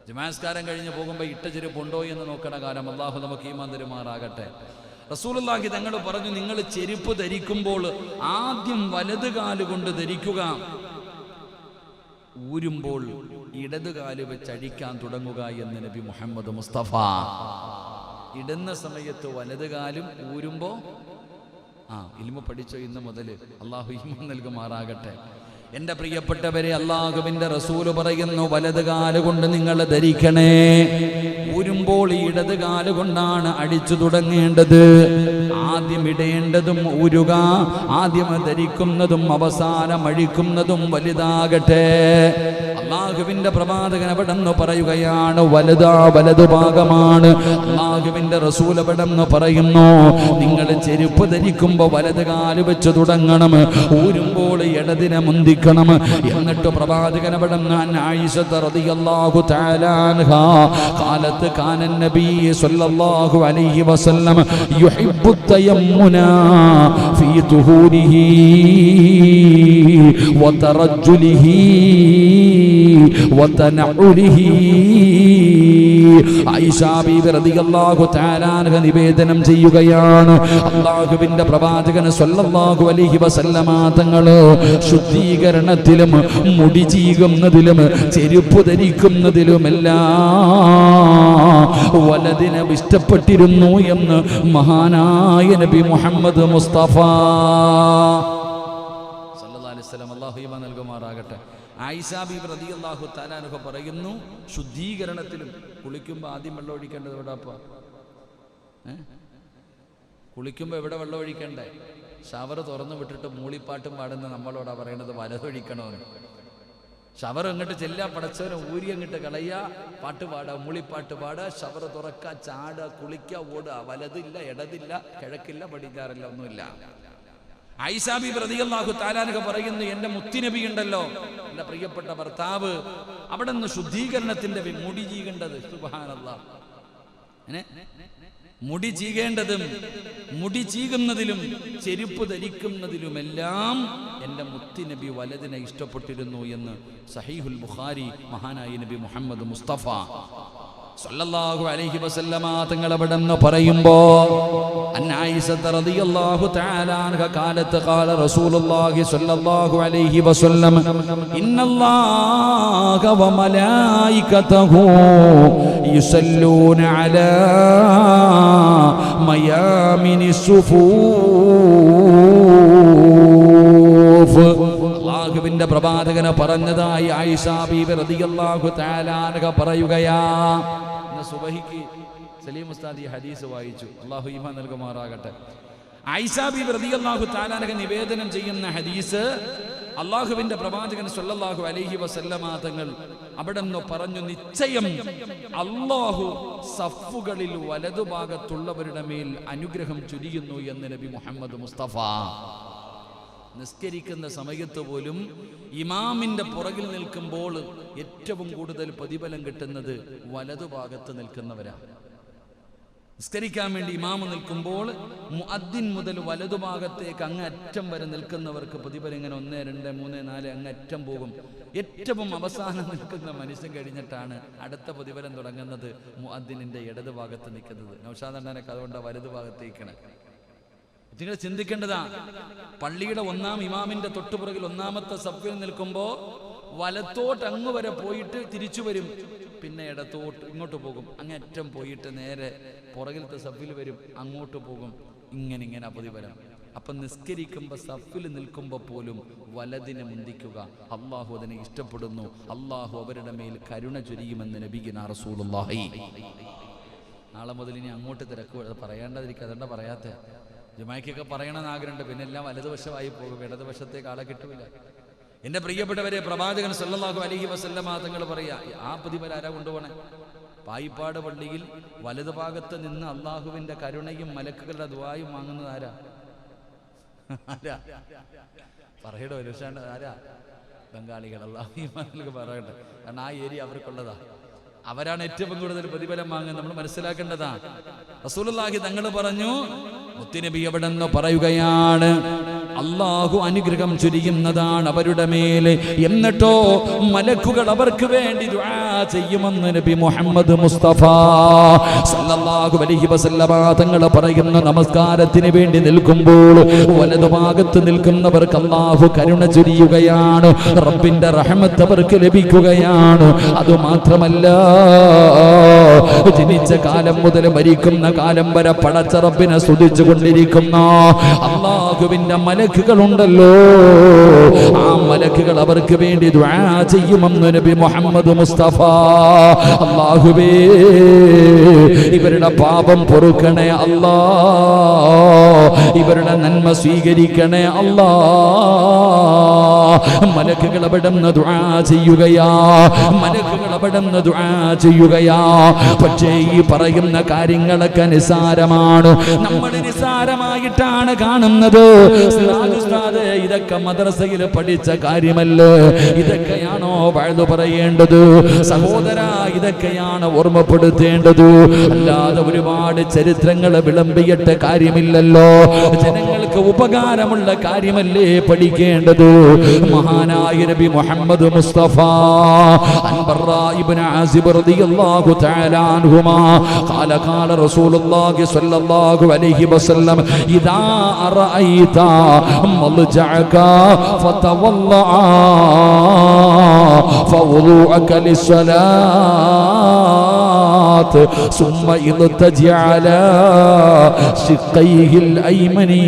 ജുമാസ്കാരം കഴിഞ്ഞ് പോകുമ്പോൾ ഇട്ട ചെരുപ്പുണ്ടോ എന്ന് നോക്കണ കാലം. അല്ലാഹു നമുക്ക് ഈമാൻ തരുമാറാകട്ടെ. റസൂലുള്ളാഹി തങ്ങൾ പറഞ്ഞു, നിങ്ങൾ ചെരുപ്പ് ധരിക്കുമ്പോൾ ആദ്യം വലത് കാലുകൊണ്ട് ധരിക്കുക. ഊരുമ്പോൾ ഇടത് കാല് വെച്ച് അടിക്കാൻ തുടങ്ങുക എന്ന് നബി മുഹമ്മദ് മുസ്തഫ. ഇടുന്ന സമയത്ത് വലത് കാലും ഊരുമ്പോൾ ഇൽമു പഠിച്ചോ ഇന്ന് മുതൽ. അല്ലാഹു ഈമാൻ നൽകുമാറാകട്ടെ. എൻ്റെ പ്രിയപ്പെട്ടവരെ, അല്ലാഹുവിന്റെ റസൂല് പറയുന്നു, വലത് കാലുകൊണ്ട് നിങ്ങൾ ധരിക്കണേ. ഊരുമ്പോൾ ഇടത് കാലുകൊണ്ടാണ് അടിച്ചു തുടങ്ങേണ്ടത്. ആദ്യം ഇടേണ്ടതും ഊരുക, ആദ്യം ധരിക്കുന്നതും അവസാനം അഴിക്കുന്നതും വലുതാകട്ടെ. അല്ലാഹുവിന്റെ പ്രവാചകൻ അവിടെന്ന് പറയുകയാണ്, വലതു ഭാഗമാണ്. അല്ലാഹുവിന്റെ റസൂൽ അവിടെന്ന് പറയുന്നു, നിങ്ങൾ ചെരുപ്പ് ധരിക്കുമ്പോൾ വലത് കാല് വെച്ച് തുടങ്ങണം, ഊരുമ്പോൾ ഇടതിനെ മുന്തിക്കണം. എന്നിട്ട് പ്രവാചകൻ അവിടെന്ന് ആയിഷ റളിയല്ലാഹു തആല അൻഹാ ഖാലത്ത് കാന നബി സ്വല്ലല്ലാഹു അലൈഹി വസല്ലം യുഹിബ്ബു തയമ്മുന ഫീ തുഹൂരിഹി വതറജ്ജുലിഹി വതനഉലിഹി. ആയിഷ ബീബി റളിയല്ലാഹു തആല അൻഹ നിവേദനം ചെയ്യുകയാണ്, അല്ലാഹുവിന്റെ പ്രവാചകൻ സ്വല്ലല്ലാഹു അലൈഹി വസല്ലമ തങ്ങൾ ശുദ്ധീകരണത്തിലും മുടി ചീകുന്നതിലും ചെരുപ്പ് ധരിക്കുന്നതിലുമെല്ലാം വലതിനെ ഇഷ്ടപ്പെട്ടിരുന്നു എന്ന് മഹാനായ നബി മുഹമ്മദ് മുസ്തഫ സല്ലല്ലാഹു അലൈഹി വസല്ലം അല്ലാഹു ഈമാൻ നൽകുമാറാകട്ടെ. ആയിഷ ബീബി റളിയല്ലാഹു തആല അൻഹ പറയുന്നു, ശുദ്ധീകരണത്തിലും കുളിക്കുമ്പോൾ ആദ്യം വെള്ളം ഒഴിക്കേണ്ടത് എവിടാപ്പാ? കുളിക്കുമ്പോൾ എവിടെ വെള്ളം ഒഴിക്കണ്ടേ? ഷവർ തുറന്നു വിട്ടിട്ട് മൂളിപ്പാട്ടും പാടുന്ന നമ്മളോടാ പറയേണ്ടത് വലതൊഴിക്കണമെന്ന്. ഷവർ അങ്ങോട്ട് ചെല്ലാ, പടച്ചവനെ ഊരി അങ്ങോട്ട് കളയുക, പാട്ട് പാടുക, മൂളിപ്പാട്ട് പാടുക, ഷവർ തുറക്കുക, ചാടുക, കുളിക്കുക, ഓടുക. വലതില്ല, ഇടതില്ല, കിഴക്കില്ല, പടിഞ്ഞാറില്ല, ഒന്നുമില്ല. ആയിഷ ബീബി റളിയല്ലാഹു തആല അൻഹ പറയുന്നു, എൻ്റെ മുത്തുനബി ഉണ്ടല്ലോ, എൻ്റെ പ്രിയപ്പെട്ട ഭർത്താവ്, അവിടെ നിന്ന് ശുദ്ധീകരണത്തിന്റെ മുടി ചീകേണ്ടത്, സുബ്ഹാനല്ലാഹ്, മുടി ചീകേണ്ടതും മുടി ചീകുന്നതിലും ചെരുപ്പ് ധരിക്കുന്നതിലുമെല്ലാം എൻ്റെ മുത്തുനബി വലതിനെ ഇഷ്ടപ്പെട്ടിരുന്നു എന്ന് സഹീഹുൽ ബുഖാരി മഹാനായ നബി മുഹമ്മദ് മുസ്തഫ സല്ലല്ലാഹു അലൈഹി വസല്ലമ തങ്ങൾ അവിടെന്ന് പറയുമ്പോൾ അന്നായിഷ റളിയല്ലാഹു തആല അൻഹ ഖാലത്ത് ഖാല റസൂലുള്ളാഹി സ്വല്ലല്ലാഹു അലൈഹി വസല്ലം ഇന്നല്ലാഹ വ മലായികതഹു യുസല്ലൂന അലാ മയാമിനി സുഫൂഫ്. അല്ലാഹുവിന്റെ പ്രവാചകനെ പറഞ്ഞതായി ആയിഷ ബീബി റളിയല്ലാഹു തആല അൻഹ പറയുകയാ. സുബഹിക്ക് സലീം ഉസ്താദ് ഈ ഹദീസ് വായിച്ചു, അല്ലാഹു ഈമാൻ നൽകുമാറാകട്ടെ. ആയിഷ ബീബി റളിയല്ലാഹു തആല അൻഹ നിവേദനം ചെയ്യുന്ന ഹദീസ്, അല്ലാഹുവിന്റെ പ്രവാചകൻ സ്വല്ലല്ലാഹു അലൈഹി വസല്ലമ തങ്ങൾ അവിടെ നിന്ന് പറഞ്ഞു, നിശ്ചയം അല്ലാഹു സഫുകളിൽ വലതുഭാഗത്തുള്ളവരുടെ മേൽ അനുഗ്രഹം ചൊരിയുന്നു എന്ന് നബി മുഹമ്മദ് മുസ്തഫ. നിസ്കരിക്കുന്ന സമയത്ത് പോലും ഇമാമിന്റെ പുറകിൽ നിൽക്കുമ്പോൾ ഏറ്റവും കൂടുതൽ പ്രതിഫലം കിട്ടുന്നത് വലതുഭാഗത്ത് നിൽക്കുന്നവരാണ്. നിസ്കരിക്കാൻ വേണ്ടി ഇമാമ് നിൽക്കുമ്പോൾ മുഅദ്ദിൻ മുതൽ വലതുഭാഗത്തേക്ക് അങ്ങറ്റം വരെ നിൽക്കുന്നവർക്ക് പ്രതിഫലം ഇങ്ങനെ 1, 2, 3, 4 അങ്ങറ്റം പോകും. ഏറ്റവും അവസാനം നിൽക്കുന്ന മനുഷ്യൻ കഴിഞ്ഞിട്ടാണ് അടുത്ത പ്രതിഫലം തുടങ്ങുന്നത് മുഅദ്ദിനിന്റെ ഇടതുഭാഗത്ത് നിൽക്കുന്നത്. നൗഷാദ് അണ്ണനൊക്കെ അതുകൊണ്ട് വലതുഭാഗത്തേക്കാണ്. നിങ്ങൾ ചിന്തിക്കേണ്ടതാ, പള്ളിയുടെ ഒന്നാം ഇമാമിന്റെ തൊട്ടുപുറകിൽ ഒന്നാമത്തെ സഫിൽ നിൽക്കുമ്പോൾ വലത്തോട്ട് അങ്ങ് വരെ പോയിട്ട് തിരിച്ചു വരും, പിന്നെ ഇടത്തോട്ട് ഇങ്ങോട്ട് പോകും, അങ്ങേറ്റം പോയിട്ട് നേരെ പുറകിലത്തെ സഫിൽ വരും, അങ്ങോട്ട് പോകും, ഇങ്ങനെ പ്രതിഫലം. അപ്പം നിസ്കരിക്കുമ്പോൾ സഫിൽ നിൽക്കുമ്പോൾ പോലും വലതിനെ മുന്തിക്കുക. അള്ളാഹു അതിനെ ഇഷ്ടപ്പെടുന്നു. അള്ളാഹു അവരുടെ മേൽ കരുണ ചൊരിയുമെന്ന് നബിയുനാ റസൂലുള്ളാഹി. നാളെ മുതൽ ഇനി അങ്ങോട്ട് തിരക്ക് പറയാണ്ടതിരിക്കുക, അതുകൊണ്ടാ പറയാത്ത. ജുമായ്ക്കൊക്കെ പറയണമെന്ന് ആഗ്രഹമുണ്ട്, പിന്നെ എല്ലാം വലതുവശമായി പോകും, ഇടതുവശത്തേക്ക് ആളെ കിട്ടൂല. എൻ്റെ പ്രിയപ്പെട്ടവരെ, പ്രവാചകൻ സല്ലല്ലാഹു അലൈഹി വസല്ലമ തങ്ങൾ പറയാ, ആ പ്രതിഫലം ആരാ കൊണ്ടുപോണേ? പായിപ്പാട് പള്ളിയിൽ വലതുഭാഗത്ത് നിന്ന് അള്ളാഹുവിന്റെ കരുണയും മലക്കുകളുടെ ദുആയും വാങ്ങുന്നത് ആരാ? പറയടോ ഒരുഷാണ്ട് ആരാ? ബംഗാളികൾ. അള്ളാഹു പറയട്ടെ, കാരണം ആ ഏരിയ അവർക്കുള്ളതാ, അവരാണ് ഏറ്റവും കൂടുതൽ പ്രതിഫലം വാങ്ങുന്നത്. നമ്മൾ മനസ്സിലാക്കേണ്ടതാ. റസൂലുള്ളാഹി തങ്ങൾ പറഞ്ഞു, മുത്തുനബി അവിടെ നിന്ന് പറയുകയാണ്, അള്ളാഹു അനുഗ്രഹം ചൊരിയുന്നതാണ് അവരുടെ മേലെ, എന്നിട്ടോ മലക്കുകൾ അവർക്ക് വേണ്ടി ദുആ ചെയ്യുമെന്ന് നബി മുഹമ്മദ് മുസ്തഫ സല്ലല്ലാഹു അലൈഹി വസല്ലമ തങ്ങൾ പറയുന്ന, നമസ്കാരത്തിന് വേണ്ടി നിൽക്കുമ്പോൾ വലതുഭാഗത്ത് നിൽക്കുന്നവർക്ക് അള്ളാഹു കരുണ ചൊരിയുകയാണ്, റബ്ബിന്റെ റഹ്മത്ത് അവർക്ക് ലഭിക്കുകയാണ്. അതുമാത്രമല്ല, ജനിച്ച കാലം മുതൽ മരിക്കുന്ന കാലം വരെ പടച്ച റബ്ബിനെ സ്തുതിച്ചു കൊണ്ടിരിക്കുന്ന അള്ളാഹുവിന്റെ മലക്കുകളുണ്ടല്ലോ, ആ മലക്കുകൾ അവർക്ക് വേണ്ടി ദുആ ചെയ്യുമെന്ന് നബി മുഹമ്മദ് മുസ്തഫ. അല്ലാഹുവേ, ഇവരുടെ പാപം പൊറുക്കണേ അല്ലാ, ഇവരുടെ നന്മ സ്വീകരിക്കണേ അല്ലാ. മലക്കുകൾ അവിടുന്ന് ദുആ ചെയ്യുകയാ, മലക്കുകൾ അവിടുന്ന് ദുആ ചെയ്യുകയാ. പക്ഷേ ഈ പറയുന്ന കാര്യങ്ങളൊക്കെ നിസാരമാണ്, നമ്മൾ നിസാരമായിട്ടാണ് കാണുന്നത്. ഉസ്താദേ, ഇതൊക്കെ മദ്രസയിൽ പഠിച്ച കാര്യമല്ലേ, ഇതൊക്കെയാണോ വഅദ് പറയേണ്ടത്? സഹോദര, ഇതൊക്കെയാണ് ഓർമ്മപ്പെടുത്തേണ്ടത്. അല്ലാതെ ഒരുപാട് ചരിത്രങ്ങൾ വിളമ്പിയിട്ട് കാര്യമില്ലല്ലോ. ജനങ്ങൾക്ക് ഉപകാരമുള്ള കാര്യമല്ലേ പഠിക്കേണ്ടത്. മഹാനായ നബി മുഹമ്മദ് മുസ്തഫ അൻബറാ ഇബ്നു ആസിബ് റളിയല്ലാഹു തആല അൻഹുമാ ഖാല ഖാല റസൂലുള്ളാഹി സ്വല്ലല്ലാഹു അലൈഹി വസല്ലം ഇദാ അറഅയ്ത മൽജഅക ഫതവല്ലഅ ഫവുദുഅക ലിസ്സലാത്ത് സുമ്മ ഇൽതജി അലാ ശിഖൈഹിൽ ഐമനി.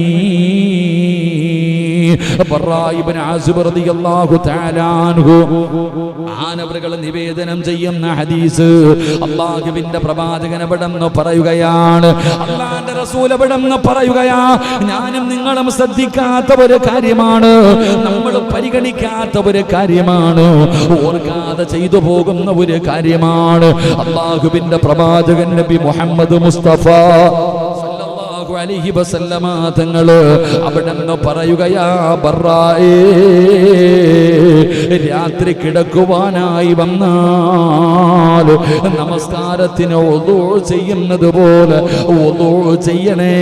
ആനവറുകൾ നിവേദനം ചെയ്യുന്ന ഹദീസ് അല്ലാഹുവിന്റെ പ്രവാചകൻ അവിടുന്ന് പറയുകയാണ്, അല്ലാഹുവിന്റെ റസൂൽ അവിടുന്ന് പറയുകയാ, ഞാനും നിങ്ങളും ശ്രദ്ധിക്കാത്ത ഒരു കാര്യമാണ്, നമ്മൾ പരിഗണിക്കാത്ത ഒരു കാര്യമാണ്, ഓർക്കാതെ ചെയ്തു പോകുന്ന ഒരു കാര്യമാണ്. അല്ലാഹുവിന്റെ പ്രവാചകൻ നബി മുഹമ്മദ് മുസ്തഫ അലൈഹി വസല്ലമ തങ്ങള് അവിടുന്ന് പറയുകയാ, ബറായേ, രാത്രി കിടക്കുവാനായി വന്നാൽ നമസ്കാരത്തിന് wudu ചെയ്യുന്നത് പോലെ wudu ചെയ്യണേ.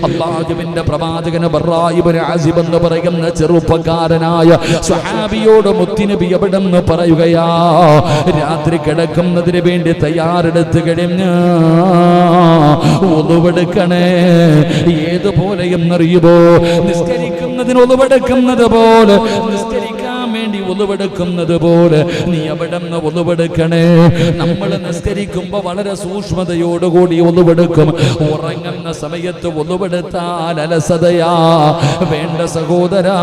അല്ലാഹുവിന്റെ പ്രവാചകൻ ബറാ ഇബ്നു ആസിബ് എന്ന് പറയുന്ന ചെറുപ്പക്കാരനായ സ്വഹാബിയോട് മുത്തുനബി അവിടുന്ന് പറയുകയാ, രാത്രി കിടക്കുന്നതിന് വേണ്ടി തയ്യാറെടുത്ത് കഴിഞ്ഞ് ഒതുവെടുക്കണേ. ഏതുപോലെ എന്നറിയുമോ? നിസ്കരിക്കുന്നതിന് ഒതുവെടുക്കുന്നത് പോലെ, നിസ്കരിക്കാൻ വേണ്ടി ഒതുവെടുക്കുന്നത് പോലെ നീ അവിടുന്ന് ഒതുവെടുക്കണേ. നമ്മൾ നിസ്കരിക്കുമ്പോ വളരെ സൂക്ഷ്മതയോടുകൂടി ഒതുവെടുക്കും. ഉറങ്ങുന്ന സമയത്ത് ഒതുവെടുത്താൽ അലസതയാ വേണ്ട സഹോദരാ.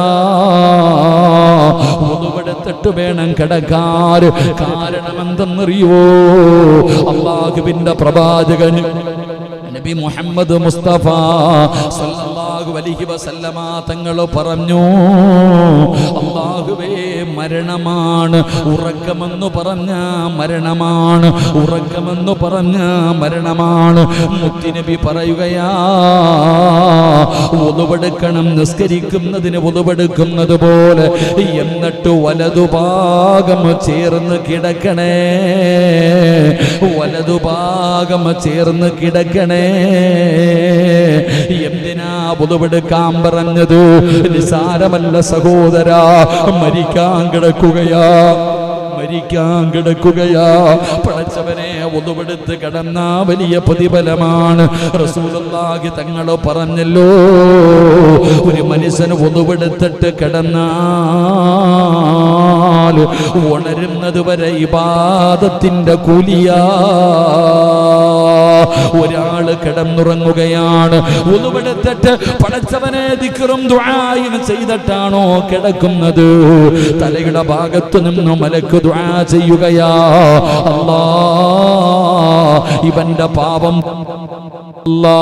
ഒതുവെടുത്തിട്ട് വേണം കിടക്കാൻ. കാരണം എന്തെന്നറിയുവോ? അല്ലാഹുവിന്റെ പ്രവാചകൻ നബി മുഹമ്മദ് മുസ്തഫ സല്ലല്ലാഹു അലൈഹി വസല്ലമ തങ്ങൾ പറഞ്ഞു, അല്ലാഹുവേ, മരണമാണ് ഉറക്കമെന്ന് പറഞ്ഞ മരണമാണ്, ഉറക്കമെന്ന് പറഞ്ഞ മരണമാണ്. മുത്തുനബി പറയുകയാ, ഒതുവെടുക്കണം, നിസ്കരിക്കുന്നതിന് ഒതുവെടുക്കുന്നത് പോലെ. എന്നിട്ട് വലതുഭാഗം ചേർന്ന് കിടക്കണേ, വലതുഭാഗം ചേർന്ന് കിടക്കണേ. എന്തിനാ ഒതുവെടുക്കാൻ പറഞ്ഞത്? നിസാരമല്ല സഹോദരാ, മരിക്കാൻ കിടക്കുകയാ, മരിക്കാൻ കിടക്കുകയാ. പടച്ചവനെ, ഒതുവെടുത്ത് കിടന്ന വലിയ പ്രതിഫലമാണ്. റസൂലുള്ളാഹി തങ്ങൾ പറഞ്ഞല്ലോ, ഒരു മനുഷ്യന് ഒതുവെടുത്തിട്ട് കിടന്നാൽ ഉണരുന്നത് വരെ ഇബാദത്തിന്റെ കൂലിയാ. ഒരാള് കിടന്നുറങ്ങുകയാണ്, ഒതുവെടുത്തിട്ട് പടച്ചവനെ ദിക്റും ദുആയും ചെയ്തിട്ടാണോ കിടക്കുന്നത്? തലയുടെ ഭാഗത്തു നിന്ന് മലക്ക് ദുആ ചെയ്യുകയാ, അല്ലാ, ഇവന്റെ പാപം, അല്ലാ,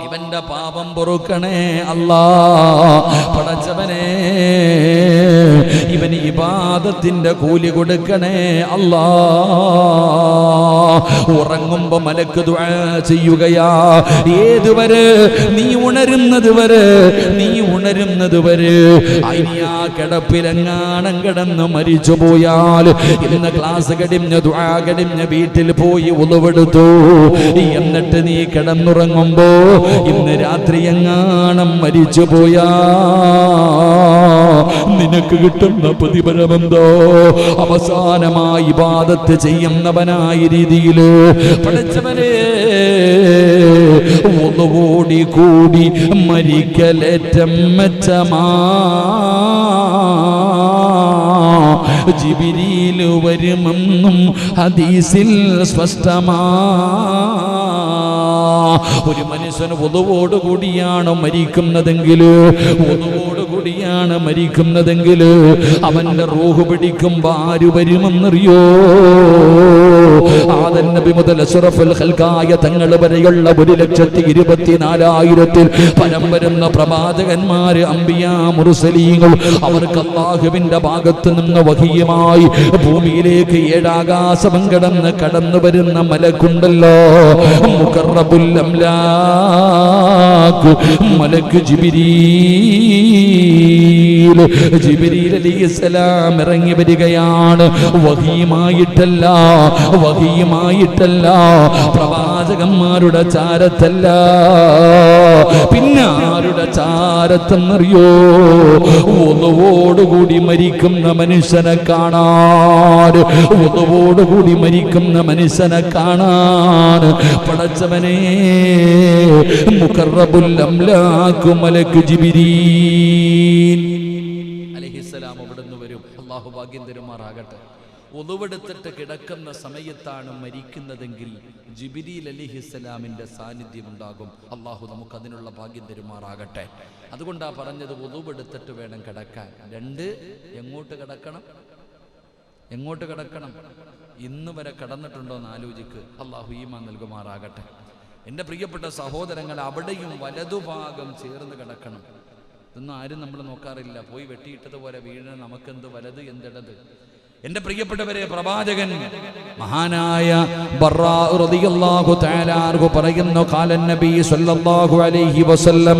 ഇവന്റെ പാപം പൊറുക്കണേ അല്ലാ. പടച്ചവനെ, ഇവന് ഇബാദത്തിന്റെ കൂലി കൊടുക്കണേ അല്ലാ. ഉറങ്ങുമ്പോ മലക്ക് ദുആ ചെയ്യുകയാ, ഏതുവരെ? നീ ഉണരുന്നത് വരെ, നീ ഉണരുന്നത് വരെ. അയ്യാ, കിടപ്പിലെങ്ങാണം കിടന്ന് മരിച്ചു പോയാൽ, ഇന്ന് ക്ലാസ് കടിഞ്ഞ് ദുആ കടിഞ്ഞ് വീട്ടിൽ പോയി ഉളുവെടുത്തു, എന്നിട്ട് നീ കിടന്നുറങ്ങുമ്പോ ഇന്ന് രാത്രി എങ്ങാണം മരിച്ചു പോയാ നിനക്ക് കിട്ടുന്ന പ്രതിഫലമെന്തോ? അവസാനമായി ഇബാദത്ത് ചെയ്യുന്നവനായ രീതിയിൽ പഠിച്ചവനെ, ഒന്നുകൂടി കൂടി മരിക്കലേറ്റം മെച്ചമാ. ജിബ്രീൽ വരുമെന്നും ഹദീസിൽ സ്പഷ്ടമാ. ഒരു മനുഷ്യന് ഒതുവോടുകൂടിയാണ് മരിക്കുന്നതെങ്കിൽ, ഒതുവോടുകൂടിയാണ് മരിക്കുന്നതെങ്കിൽ അവന്റെ റൂഹ് പിടിക്കുമ്പോൾ ആര് വരുമെന്നറിയോ? ആദം നബി മുതൽ അഷ്റഫുൽ ഖൽഖായ തങ്ങൾ വരെയുള്ള 1,24,000 പരം വരുന്ന പ്രവാചകന്മാര്, അംബിയാ, മുർസലീങ്ങൾ, അവർക്ക് അല്ലാഹുവിന്റെ ഭാഗത്ത് നിന്ന് വഹിയുമായി ഭൂമിയിലേക്ക് 7 ആകാശം കടന്നു വരുന്ന മലക്കുണ്ടല്ലോ, മുഖറബുൽ അംലാഖ് മലക്ക് ജിബ്രീൽ അലൈഹിസ്സലാം ഇറങ്ങി വരികയാണ്. വഹിയുമായിട്ടല്ല, പ്രവാചകന്മാരുടെ ചാരത്തല്ല. പിന്നെ ആരുടെ ചാരത്തെന്നറിയോ? ഒന്നുവോടുകൂടി മരിക്കുന്ന മനുഷ്യനെ കാണാൻ, ഒന്നുവോടുകൂടി മരിക്കുന്ന മനുഷ്യനെ കാണാൻ പടച്ചവനെ മുഖറബുൽ അംലാഖ് മലക്ക് ജിബ്രീൽ അലൈഹിസ്സലാം അവിടുന്ന് വരും. അല്ലാഹു ഭാഗ്യം തരുമാറാകട്ടെ. ഒളിവെടുത്തിട്ട് കിടക്കുന്ന സമയത്താണ് മരിക്കുന്നതെങ്കിൽ ജിബ്രീൽ അലൈഹിസ്സലാമിന്റെ സാന്നിധ്യം ഉണ്ടാകും. അല്ലാഹു നമുക്ക് അതിനുള്ള ഭാഗ്യം തരുമാറാകട്ടെ. അതുകൊണ്ടാ പറഞ്ഞത് ഒളിവെടുത്തിട്ട് വേണം കിടക്കാൻ. 2, എങ്ങോട്ട് കിടക്കണം? ഇന്ന് വരെ കടന്നിട്ടുണ്ടോ എന്ന് ആലോചിക്ക്. അല്ലാഹു ഈമാൻ നൽകുമാറാകട്ടെ. എൻ്റെ പ്രിയപ്പെട്ട സഹോദരങ്ങൾ, അവിടെയും വലതുഭാഗം ചേർന്ന് കിടക്കണം. ഇതൊന്നും ആരും നമ്മൾ നോക്കാറില്ല. പോയി വെട്ടിയിട്ടതുപോലെ വീഴണം. നമുക്കെന്ത് വലത് എന്തിടത്? എൻ്റെ പ്രിയപ്പെട്ടവരെ, പ്രവാചകൻ മഹാനായ ബർറാ റളിയല്ലാഹു തആല അൻഹു പറയുന്നു, ഖാലൻ നബി സല്ലല്ലാഹു അലൈഹി വസല്ലം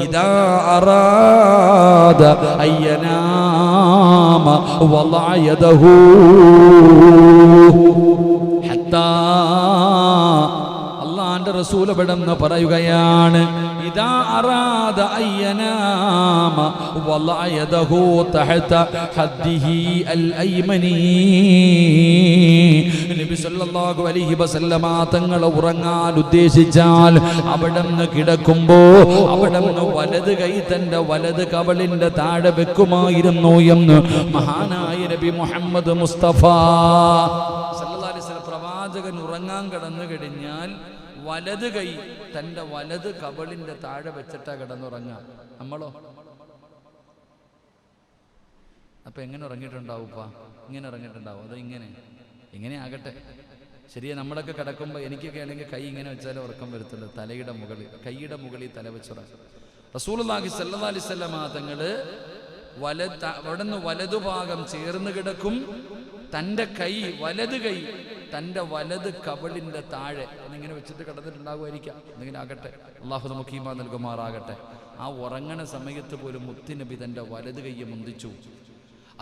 ഇദാ അറാദ അയ്യനാമ വളഅ യദഹു ഹത്താ, അല്ലാഹുവിന്റെ റസൂൽ ഇവിടെന്ന് പറയുകയാണ്, ഇദാ അറാദ അയ്യനാമ വളഅ യദഹു തഹത ഹദ്ദിഹി അൽ അയ്മനി. നബി സല്ലല്ലാഹു അലൈഹി വസല്ലമ തങ്ങൾ ഉറങ്ങാൻ ഉദ്ദേശിച്ചാൽ അവിടെന്ന് കിടക്കുമ്പോ അവിടെന്ന് വലത് കൈ തന്റെ വലത് കവളിന്റെ താഴെ വെക്കുമായിരുന്നു എന്ന് മഹാനായ നബി മുഹമ്മദ് മുസ്തഫ സല്ലല്ലാഹു അലൈഹി വസല്ലം. പ്രവാചകൻ ഉറങ്ങാൻ കിടന്നു കഴിഞ്ഞാൽ വലത് കൈ തന്റെ വലത് കവളിന്റെ താഴെ വെച്ചിട്ടാ കിടന്നുറങ്ങാം. നമ്മളോ? അപ്പൊ എങ്ങനെ ഉറങ്ങിയിട്ടുണ്ടാവുപ്പാ? ഇങ്ങനെ ഉറങ്ങിയിട്ടുണ്ടാവും? അതോ ഇങ്ങനെ ആകട്ടെ. ശരിയാ, നമ്മളൊക്കെ കിടക്കുമ്പോൾ എനിക്കൊക്കെ ആണെങ്കിൽ കൈ ഇങ്ങനെ വെച്ചാലേ ഉറക്കം വരത്തുള്ളൂ. തലയുടെ മുകളിൽ, കൈയുടെ മുകളിൽ തല വെച്ചുറങ്ങും. റസൂലുള്ളാഹി സ്വല്ലല്ലാഹി അലൈഹി വസല്ലം തങ്ങള് അവിടുന്ന് വലതുഭാഗം ചേർന്ന് കിടക്കും. തൻ്റെ കൈ, വലത് കൈ തൻ്റെ വലത് കവളിൻ്റെ താഴെ എന്നിങ്ങനെ വെച്ചിട്ട് കിടന്നിട്ടുണ്ടാകുമായിരിക്കാം. എന്തെങ്കിലും ആകട്ടെ. അള്ളാഹു നമുക്ക് ഈമാൻ നൽകുമാറാകട്ടെ. ആ ഉറങ്ങണ സമയത്ത് പോലും മുത്തുനബി തൻ്റെ വലത് കൈയെ മുന്തിച്ചു.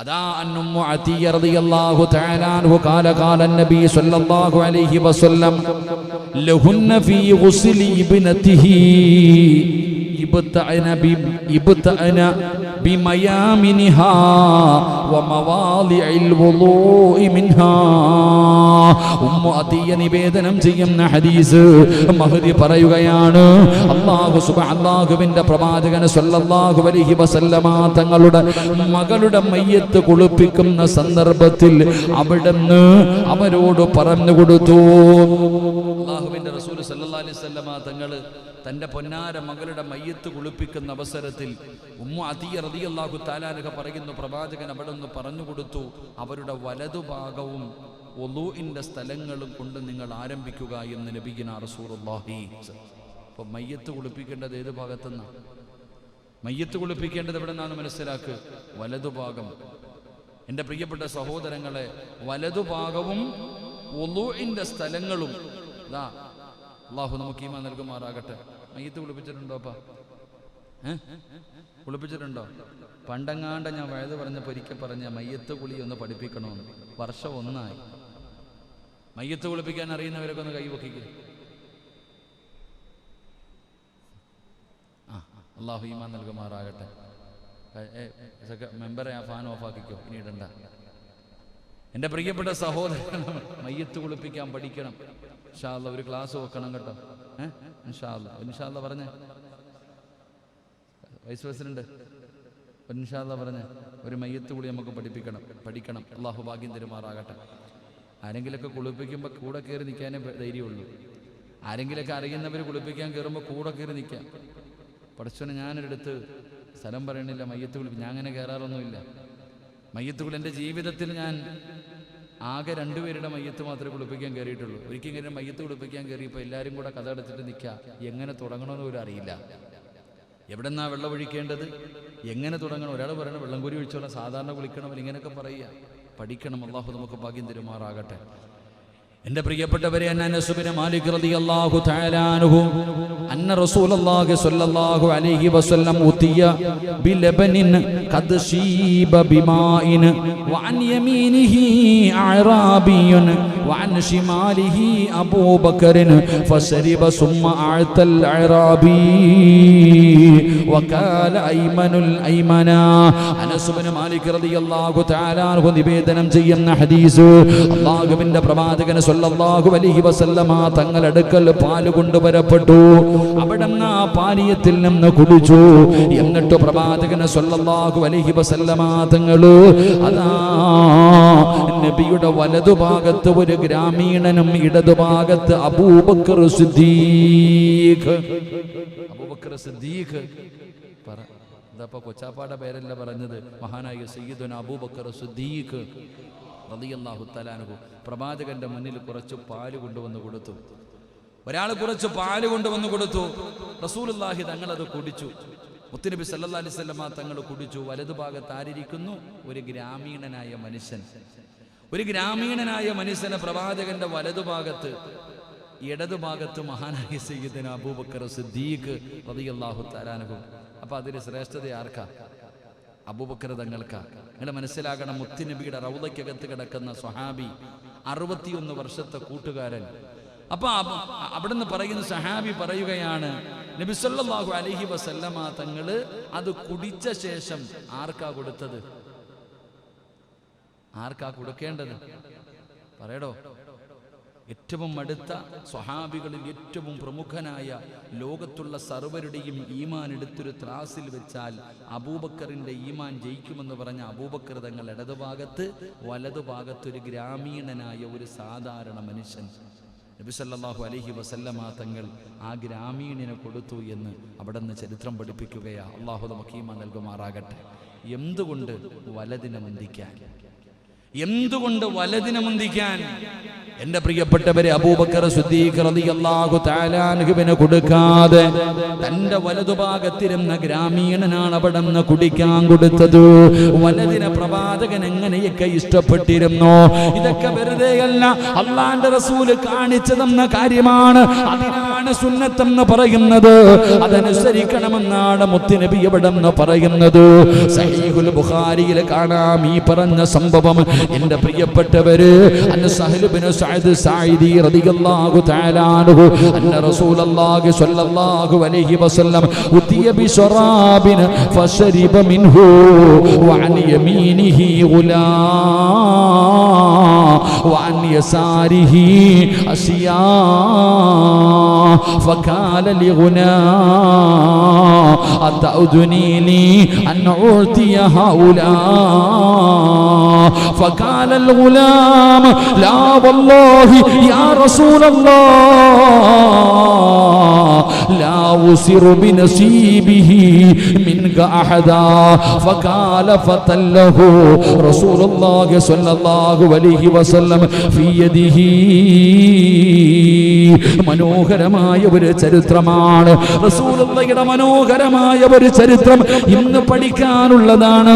അതാ അന്നുമ്മു അതിയ്യ റളിയല്ലാഹു തആല അൻഹു ഖാല നബി സ്വല്ലല്ലാഹു അലൈഹി വസല്ലം ലഹുന്ന ഫീ ഗുസ്ലി ഇബ്നതിഹി ഇബ്തഅന ബിമയാമിനിഹാ വമവാളിഇൽ വുളൂഇ മിൻഹാ. ഉമ്മു അതിയ്യ നിവേദനം ചെയ്യുന്ന ഹദീസ് മഹദി പറയുകയാണ്, അല്ലാഹുവിന്റെ പ്രവാചകൻ സ്വല്ലല്ലാഹു അലൈഹി വസല്ലമ തങ്ങളുടെ മകളുടെ മയ്യത്ത് കുളിപ്പിക്കുന്ന സന്ദർഭത്തിൽ അവിടുന്ന് അവരോട് പറഞ്ഞു കൊടുത്തു. അല്ലാഹുവിന്റെ റസൂൽ സ്വല്ലല്ലാഹു അലൈഹി വസല്ലമ തങ്ങൾ തൻ്റെ പൊന്നാര മകളുടെ മയ്യത്ത് കുളിപ്പിക്കുന്ന അവസരത്തിൽ ഉമ്മു അതിയ്യ റളിയല്ലാഹു തആല അൻഹ പറയുന്നു, പ്രവാചകൻ അവിടെ നിന്ന് പറഞ്ഞു കൊടുത്തു, അവരുടെ വലതുഭാഗവും വുളൂഇന്റെ സ്ഥലങ്ങളും കൊണ്ട് നിങ്ങൾ ആരംഭിക്കുക എന്ന് നബിയിനാ റസൂലുള്ളാഹി. അപ്പോൾ മയ്യത്ത് കുളിപ്പിക്കേണ്ടത് ഏത് ഭാഗത്തുനിന്നാണ്? മയ്യത്ത് കുളിപ്പിക്കേണ്ടത് എവിടെ നിന്നാണ്? മനസ്സിലാക്ക്, വലതുഭാഗം. എൻ്റെ പ്രിയപ്പെട്ട സഹോദരങ്ങളെ, വലതുഭാഗവും വുളൂഇന്റെ സ്ഥലങ്ങളും ഇതാ. അല്ലാഹു നമുക്ക് ഈമാൻ നൽകുമാറാകട്ടെ. മയ്യത്ത് കുളിപ്പിച്ചിട്ടുണ്ടോ? കുളിപ്പിച്ചിട്ടുണ്ടോ? പണ്ടങ്ങാണ്ട ഞാൻ വഴുത് ഒരിക്കൽ പറഞ്ഞ മയ്യത്ത് കുളി ഒന്ന് പഠിപ്പിക്കണമെന്ന്. വർഷം 1 ആയി. മയ്യത്ത് കുളിപ്പിക്കാൻ അറിയുന്നവരൊക്കെ ഒന്ന് കൈവക്കിക്കുക. അല്ലാഹു ഈമാൻ നൽകുമാറാകട്ടെ. മെമ്പറെ ആ ഫാൻ ഓഫാക്കിക്കോ, ഇനി ഇടണ്ട. എൻ്റെ പ്രിയപ്പെട്ട സഹോദരൻ, മയ്യത്ത് കുളിപ്പിക്കാൻ പഠിക്കണം. ഇൻഷാ അല്ലാഹ് ഒരു ക്ലാസ് വെക്കണം കേട്ടോ. ഇൻഷാ അല്ലാഹ് പറഞ്ഞേ. വൈസ് പ്രസിഡന്റ് ഇൻഷാ അല്ലാഹ് പറഞ്ഞേ, ഒരു മയ്യത്ത് കുളി നമുക്ക് പഠിക്കണം. അല്ലാഹു ഭാഗ്യം തരുമാറാകട്ടെ. ആരെങ്കിലൊക്കെ കുളിപ്പിക്കുമ്പോൾ കൂടെ കയറി നിൽക്കാനേ ധൈര്യമുള്ളൂ. ആരെങ്കിലൊക്കെ അറിയുന്നവർ കുളിപ്പിക്കാൻ കയറുമ്പോൾ കൂടെ കയറി നിൽക്കാം. പഠിച്ചോനെ, ഞാനൊരിടത്ത് സ്ഥലം പറയണില്ല, മയ്യത്ത് കുളിപ്പിക്കും. ഞാൻ അങ്ങനെ കയറാറൊന്നുമില്ല. മയ്യത്ത് കുളി എൻ്റെ ജീവിതത്തിൽ ഞാൻ ആകെ 2 പേരുടെ മയ്യത്ത് മാത്രമേ കുളിപ്പിക്കാൻ കയറിയിട്ടുള്ളൂ. ഒരിക്കലും ഇങ്ങനെ മയ്യത്ത് കുളിപ്പിക്കാൻ കയറിയപ്പോൾ എല്ലാവരും കൂടെ കഥ അടച്ചിട്ട് നിൽക്കുക. എങ്ങനെ തുടങ്ങണമെന്ന് പോലും അറിയില്ല. എവിടെ നിന്നാ വെള്ളം ഒഴിക്കേണ്ടത്, എങ്ങനെ തുടങ്ങണം? ഒരാൾ പറയണം വെള്ളം കോരി ഒഴിച്ചോളാം, സാധാരണ കുളിക്കണം, ഇങ്ങനെയൊക്കെ പറയുക. പഠിക്കണം. അള്ളാഹു നമുക്ക് ഭാഗ്യം തരുമാറാകട്ടെ. എന്റെ പ്രിയപ്പെട്ടവരെ, അനസ് ബിൻ മാലിക് റളിയല്ലാഹു തആല അൻഹു അന്ന റസൂലുള്ളാഹി സ്വല്ലല്ലാഹു അലൈഹി വസല്ലം ഉതിയ ബിലബനിൻ ഖദ് ശീബ ബിമാഇൻ വഅൻ യമീനിഹി അഅറാബിയുൻ വഅൻ ശിമാലിഹി അബൂബക്കറിൻ ഫശരിബ സുമ്മ അഅതൽ അഅറാബി വകാല അയ്മനുൽ അയ്മന. അനസ് ബിൻ മാലിക് റളിയല്ലാഹു തആല അൻഹു നിവേദനം ചെയ്യുന്ന ഹദീസ്, അല്ലാഹുവിന്റെ പ്രവാചകൻ സല്ലല്ലാഹു അലൈഹി വസല്ലമ തങ്ങൾ അടുക്കൽ പാല് കൊണ്ടുവരപ്പെട്ടു. അവിടുന്ന് ആ പാനീയത്തിൽ നിന്ന് കുടിച്ചു. എന്നിട്ട് പ്രവാചകൻ സല്ലല്ലാഹു അലൈഹി വസല്ലമ തങ്ങൾ അതാ നബിയുടെ വലതുഭാഗത്ത് ഒരു ഗ്രാമീണനും ഇടതുഭാഗത്ത് അബൂബക്കർ സിദ്ദീഖ്. അബൂബക്കർ സിദ്ദീഖ് പറ, ഇതപ്പോ കൊച്ചാപ്പാടെ പേരല്ല പറഞ്ഞത്, മഹാനായ സയ്യിദുന അബൂബക്കർ സിദ്ദീഖ് റളിയല്ലാഹു തആല അൻഹു പ്രവാചകന്റെ മുന്നിൽ കുറച്ച് പാല് കൊണ്ടുവന്ന് കൊടുത്തു. ഒരാൾ കുറച്ച് പാല് കൊണ്ടുവന്ന് കൊടുത്തു. റസൂലുള്ളാഹി തങ്ങൾ അത് കുടിച്ചു. മുത്തുനബി സല്ലല്ലാഹു അലൈഹി വസല്ലമ തങ്ങൾ കുടിച്ചു. വലതുഭാഗത്ത് ആരിയിരിക്കുന്നു? ഒരു ഗ്രാമീണനായ മനുഷ്യൻ. ഒരു ഗ്രാമീണനായ മനുഷ്യനെ പ്രവാചകന്റെ വലതുഭാഗത്ത്, ഇടതുഭാഗത്ത് മഹാനായ സയ്യിദുന അബൂബക്കർ സിദ്ദീഖ് റളിയല്ലാഹു തആല അൻഹു. അപ്പൊ അതിന് ശ്രേഷ്ഠത ആർക്കാ? അബൂബക്കർ തങ്ങൾക്കാ. നിങ്ങൾ മനസ്സിലാക്കണം, മുത്തുനബിയുടെ റൗളയ്ക്കകത്ത് കിടക്കുന്ന സ്വഹാബി, 61 വർഷത്തെ കൂട്ടുകാരൻ. അപ്പൊ അവിടുന്ന് പറയുന്ന സഹാബി പറയുകയാണ്, നബി സല്ലല്ലാഹു അലൈഹി വസല്ലമ തങ്ങള് അത് കുടിച്ച ശേഷം ആർക്കാ കൊടുത്തത്? ആർക്കാ കൊടുക്കേണ്ടത്? പറയടോ. ഏറ്റവും അടുത്ത സ്വഹാബികളിൽ ഏറ്റവും പ്രമുഖനായ, ലോകത്തുള്ള സർവരുടെയും ഈമാൻ എടുത്തൊരു ത്രാസിൽ വെച്ചാൽ അബൂബക്കറിന്റെ ഈമാൻ ജയിക്കുമെന്ന് പറഞ്ഞ അബൂബക്കർ തങ്ങൾ ഇടതുഭാഗത്ത്, വലതുഭാഗത്ത് ഒരു ഗ്രാമീണനായ ഒരു സാധാരണ മനുഷ്യൻ. നബി സല്ലല്ലാഹു അലൈഹി വസല്ലമ തങ്ങൾ ആ ഗ്രാമീണനെ കൊടുത്തു എന്ന് അവിടുന്ന് ചരിത്രം പഠിപ്പിക്കുകയാ. അല്ലാഹു നമുക്ക് ഈമാൻ നൽകുമാറാകട്ടെ. എന്തുകൊണ്ട് വലതിനെ മുന്തിക്കാൻ? എന്തുകൊണ്ട് വലതിനെ മുന്തിക്കാൻ? എന്റെ പ്രിയപ്പെട്ടവരെ, അബൂബക്കർ സിദ്ദീഖ് റളിയല്ലാഹു തആല അൻഹുവിനെ കൊടുക്കാതെ തന്റെ വലതുഭാഗത്തിരുന്ന ഗ്രാമീണനാണ് അവിടുന്ന് കുടിക്കാൻ കൊടുത്തത്. വലതിനെ പ്രവാചകൻ എങ്ങനെയൊക്കെ ഇഷ്ടപ്പെട്ടിരുന്നു. ഇതൊക്കെ വെറുതെയല്ല, അള്ളാന്റെ റസൂല് കാണിച്ചു തന്ന കാര്യമാണ്. അതിനാണ് സുന്നത്തെന്ന് പറയുന്നത്. അതനുസരിക്കണമെന്നാണ് മുത്തുനബി അവിടുന്ന് പറയുന്നത്. സഹീഹുൽ ബുഖാരിയിൽ കാണാം ഈ പറഞ്ഞ സംഭവം. എന്റെ പ്രിയപ്പെട്ടവര്, സഹ്ൽ ബിൻ സഅദ് സായിദി റളിയല്ലാഹു തആല അൻഹു അന്ന റസൂലുള്ളാഹി സ്വല്ലല്ലാഹു അലൈഹി വസല്ലം ഉതിയ ബിശറാബിൻ ഫശരിബ മിൻഹു വഅൻ യമീനിഹി ഗുലാം വഅൻ യസാരിഹി അസിയാ ഫഖാല ലിഗുലാം അതഉദുനീനി അൻ ഉഅതിയ ഹൗലാ فقال الغلام لا والله يا رسول الله لا أسر بنصيبه منك أحدا فقال فتله رسول الله صلى الله عليه وسلم في يده. മനോഹരമായ ഒരു ചരിത്രമാണ് റസൂലുള്ളാഹിയുടെ മനോഹരമായ ഒരു ചരിത്രം ഇന്ന് പഠിക്കാനുള്ളതാണ്.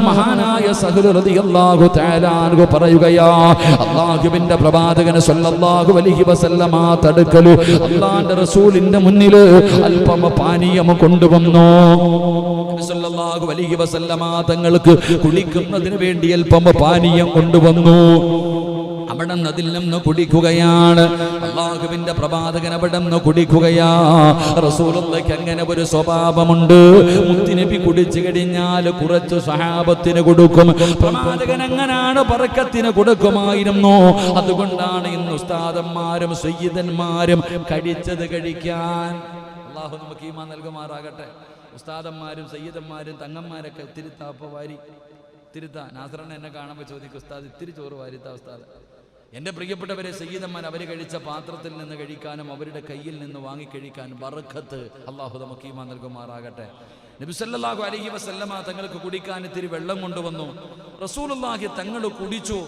മഹാനായ സഹ്ൽ റളിയല്ലാഹു തആല അൻഹു പറയുകയാ, അല്ലാഹുവിന്റെ പ്രവാചകൻ സ്വല്ലല്ലാഹു അലൈഹി വസല്ലമ തടുക്കൽ അല്ലാഹുവിന്റെ റസൂലിന്റെ മുന്നിൽ അല്പം പാനീയം കൊണ്ടുവന്നു. സ്വല്ലല്ലാഹു അലൈഹി വസല്ലമ തങ്ങൾക്ക് കുടിക്കുന്നതിന് വേണ്ടി അല്പം പാനീയം കൊണ്ടുവന്നു. അവിടെ അതിൽ നിന്ന് കുടിക്കുകയാണ്. അല്ലാഹുവിന്റെ പ്രവാചകൻ അവിടെ നിന്ന് കുടിക്കുകയാ. റസൂലുള്ളാഹിക്ക് അങ്ങനെ ഒരു സ്വഭാവമുണ്ട്. മുത്തുനബി കുടിച്ചു കഴിഞ്ഞാൽ കുറച്ച് സഹാബത്തിന് കൊടുക്കും. പ്രവാചകൻ അങ്ങനാണ് ബർക്കത്തിന് കൊടുക്കുമായിരുന്നു. അതുകൊണ്ടാണ് ഇന്ന് ഉസ്താദന്മാരും സയ്യിദന്മാരും കഴിച്ചത് കഴിക്കാൻ. അല്ലാഹു നമുക്ക് ഈമാൻ നൽകുമാറാകട്ടെ. ഉസ്താദന്മാരും സയ്യിദന്മാരും തങ്ങന്മാരൊക്കെ തിരുത്താപ്പ വാരി തിരുത്താ. നാസറണ്ണ എന്നെ കാണുമ്പോൾ ചോദിക്കും, ഉസ്താദ് ഇത്തിരി ചോറ് വാരിത്താ ഉസ്താദ്. എൻ്റെ പ്രിയപ്പെട്ടവരെ, സയ്യിദന്മാർ അവർ കഴിച്ച പാത്രത്തിൽ നിന്ന് കഴിക്കാനും അവരുടെ കയ്യിൽ നിന്ന് വാങ്ങിക്കഴിക്കാനും ബർക്കത്ത് അല്ലാഹു നമുക്ക് ഈമാൻ നൽകുമാറാകട്ടെ. നബി സല്ലല്ലാഹു അലൈഹി വസല്ലമ തങ്ങൾക്ക് കുടിക്കാൻ ഇത്തിരി വെള്ളം കൊണ്ടുവന്നു. റസൂലുള്ളാഹി തങ്ങൾ കുടിച്ചു.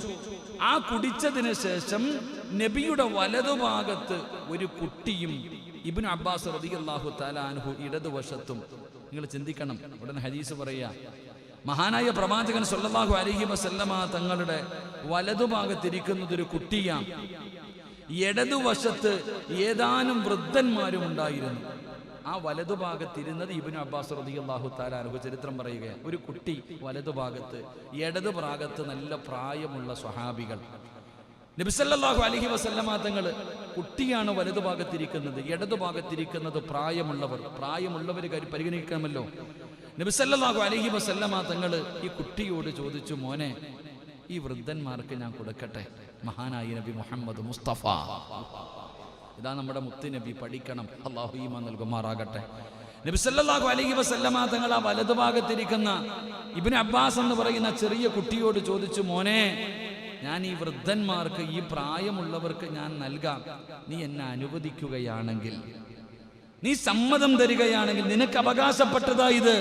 ആ കുടിച്ചതിന് ശേഷം നബിയുടെ വലതുഭാഗത്ത് ഒരു കുട്ടിയും ഇബ്നു അബ്ബാസ് റളിയല്ലാഹു തആല അൻഹു ഇടതുവശത്തും. നിങ്ങൾ ചിന്തിക്കണം, ഉടൻ ഹദീസ് പറയാ, മഹാനായ പ്രവാചകൻ സല്ലല്ലാഹു അലൈഹി വസല്ലമ തങ്ങളുടെ വലതുഭാഗത്തിരിക്കുന്നത് ഒരു കുട്ടിയാണ്, ഇടതുവശത്ത് ഏതാനും വൃദ്ധന്മാരും ഉണ്ടായിരുന്നു. ആ വലതുഭാഗത്തിരുന്നത് ഇബ്നു അബ്ബാസ് റളിയല്ലാഹു തആല അൻഹു. ചരിത്രം പറയുകയാണ്, ഒരു കുട്ടി വലതുഭാഗത്ത്, ഇടതുഭാഗത്ത് നല്ല പ്രായമുള്ള സ്വഹാബികൾ. നബി സല്ലല്ലാഹു അലൈഹി വസല്ലമ തങ്ങൾ കുട്ടിയാണ് വലതുഭാഗത്തിരിക്കുന്നത്, ഇടതുഭാഗത്തിരിക്കുന്നത് പ്രായമുള്ളവർ. പ്രായമുള്ളവർ പരിഗണിക്കണമല്ലോ. നബി സല്ലല്ലാഹു അലൈഹി വസല്ലമ തങ്ങൾ ഈ കുട്ടിയോട് ചോദിച്ചു, മോനെ, ഈ വൃദ്ധന്മാർക്ക് ഞാൻ കൊടുക്കട്ടെ? മഹാനായ നബി മുഹമ്മദ് മുസ്തഫ, ഇതാ നമ്മുടെ മുത്ത് നബി, പഠിക്കണം. അല്ലാഹു ഈമാൻ നൽകുമാറാകട്ടെ. നബി സല്ലല്ലാഹു അലൈഹി വസല്ലമ തങ്ങൾ ആ വലതുഭാഗത്തിരിക്കുന്ന ഇബ്നു അബ്ബാസ് എന്ന് പറയുന്ന ചെറിയ കുട്ടിയോട് ചോദിച്ചു, മോനെ, ഞാൻ ഈ വൃദ്ധന്മാർക്ക്, ഈ പ്രായമുള്ളവർക്ക് ഞാൻ നൽകാം, നീ എന്നെ അനുവദിക്കുകയാണെങ്കിൽ, നീ സമ്മതം തരികയാണെങ്കിൽ, നിനക്ക് അവകാശപ്പെട്ടതാ ഇത്,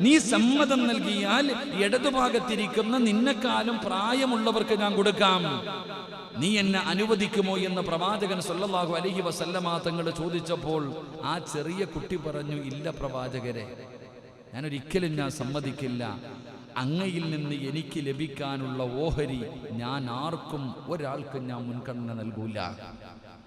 നീ സമ്മതം നൽകിയാൽ ഇടതുഭാഗത്തിരിക്കുന്ന നിന്നെക്കാളും പ്രായമുള്ളവർക്ക് ഞാൻ കൊടുക്കാം, നീ എന്നെ അനുവദിക്കുമോ എന്ന് പ്രവാചകൻ സല്ലല്ലാഹു അലൈഹി വസല്ലമ തങ്ങൾ ചോദിച്ചപ്പോൾ ആ ചെറിയ കുട്ടി പറഞ്ഞു, ഇല്ല പ്രവാചകരെ, ഞാനൊരിക്കലും ഞാൻ സമ്മതിക്കില്ല. അങ്ങയിൽ നിന്ന് എനിക്ക് ലഭിക്കാനുള്ള ഓഹരി ഞാൻ ആർക്കും ഒരാൾക്കും ഞാൻ മുൻഗണന നൽകൂല.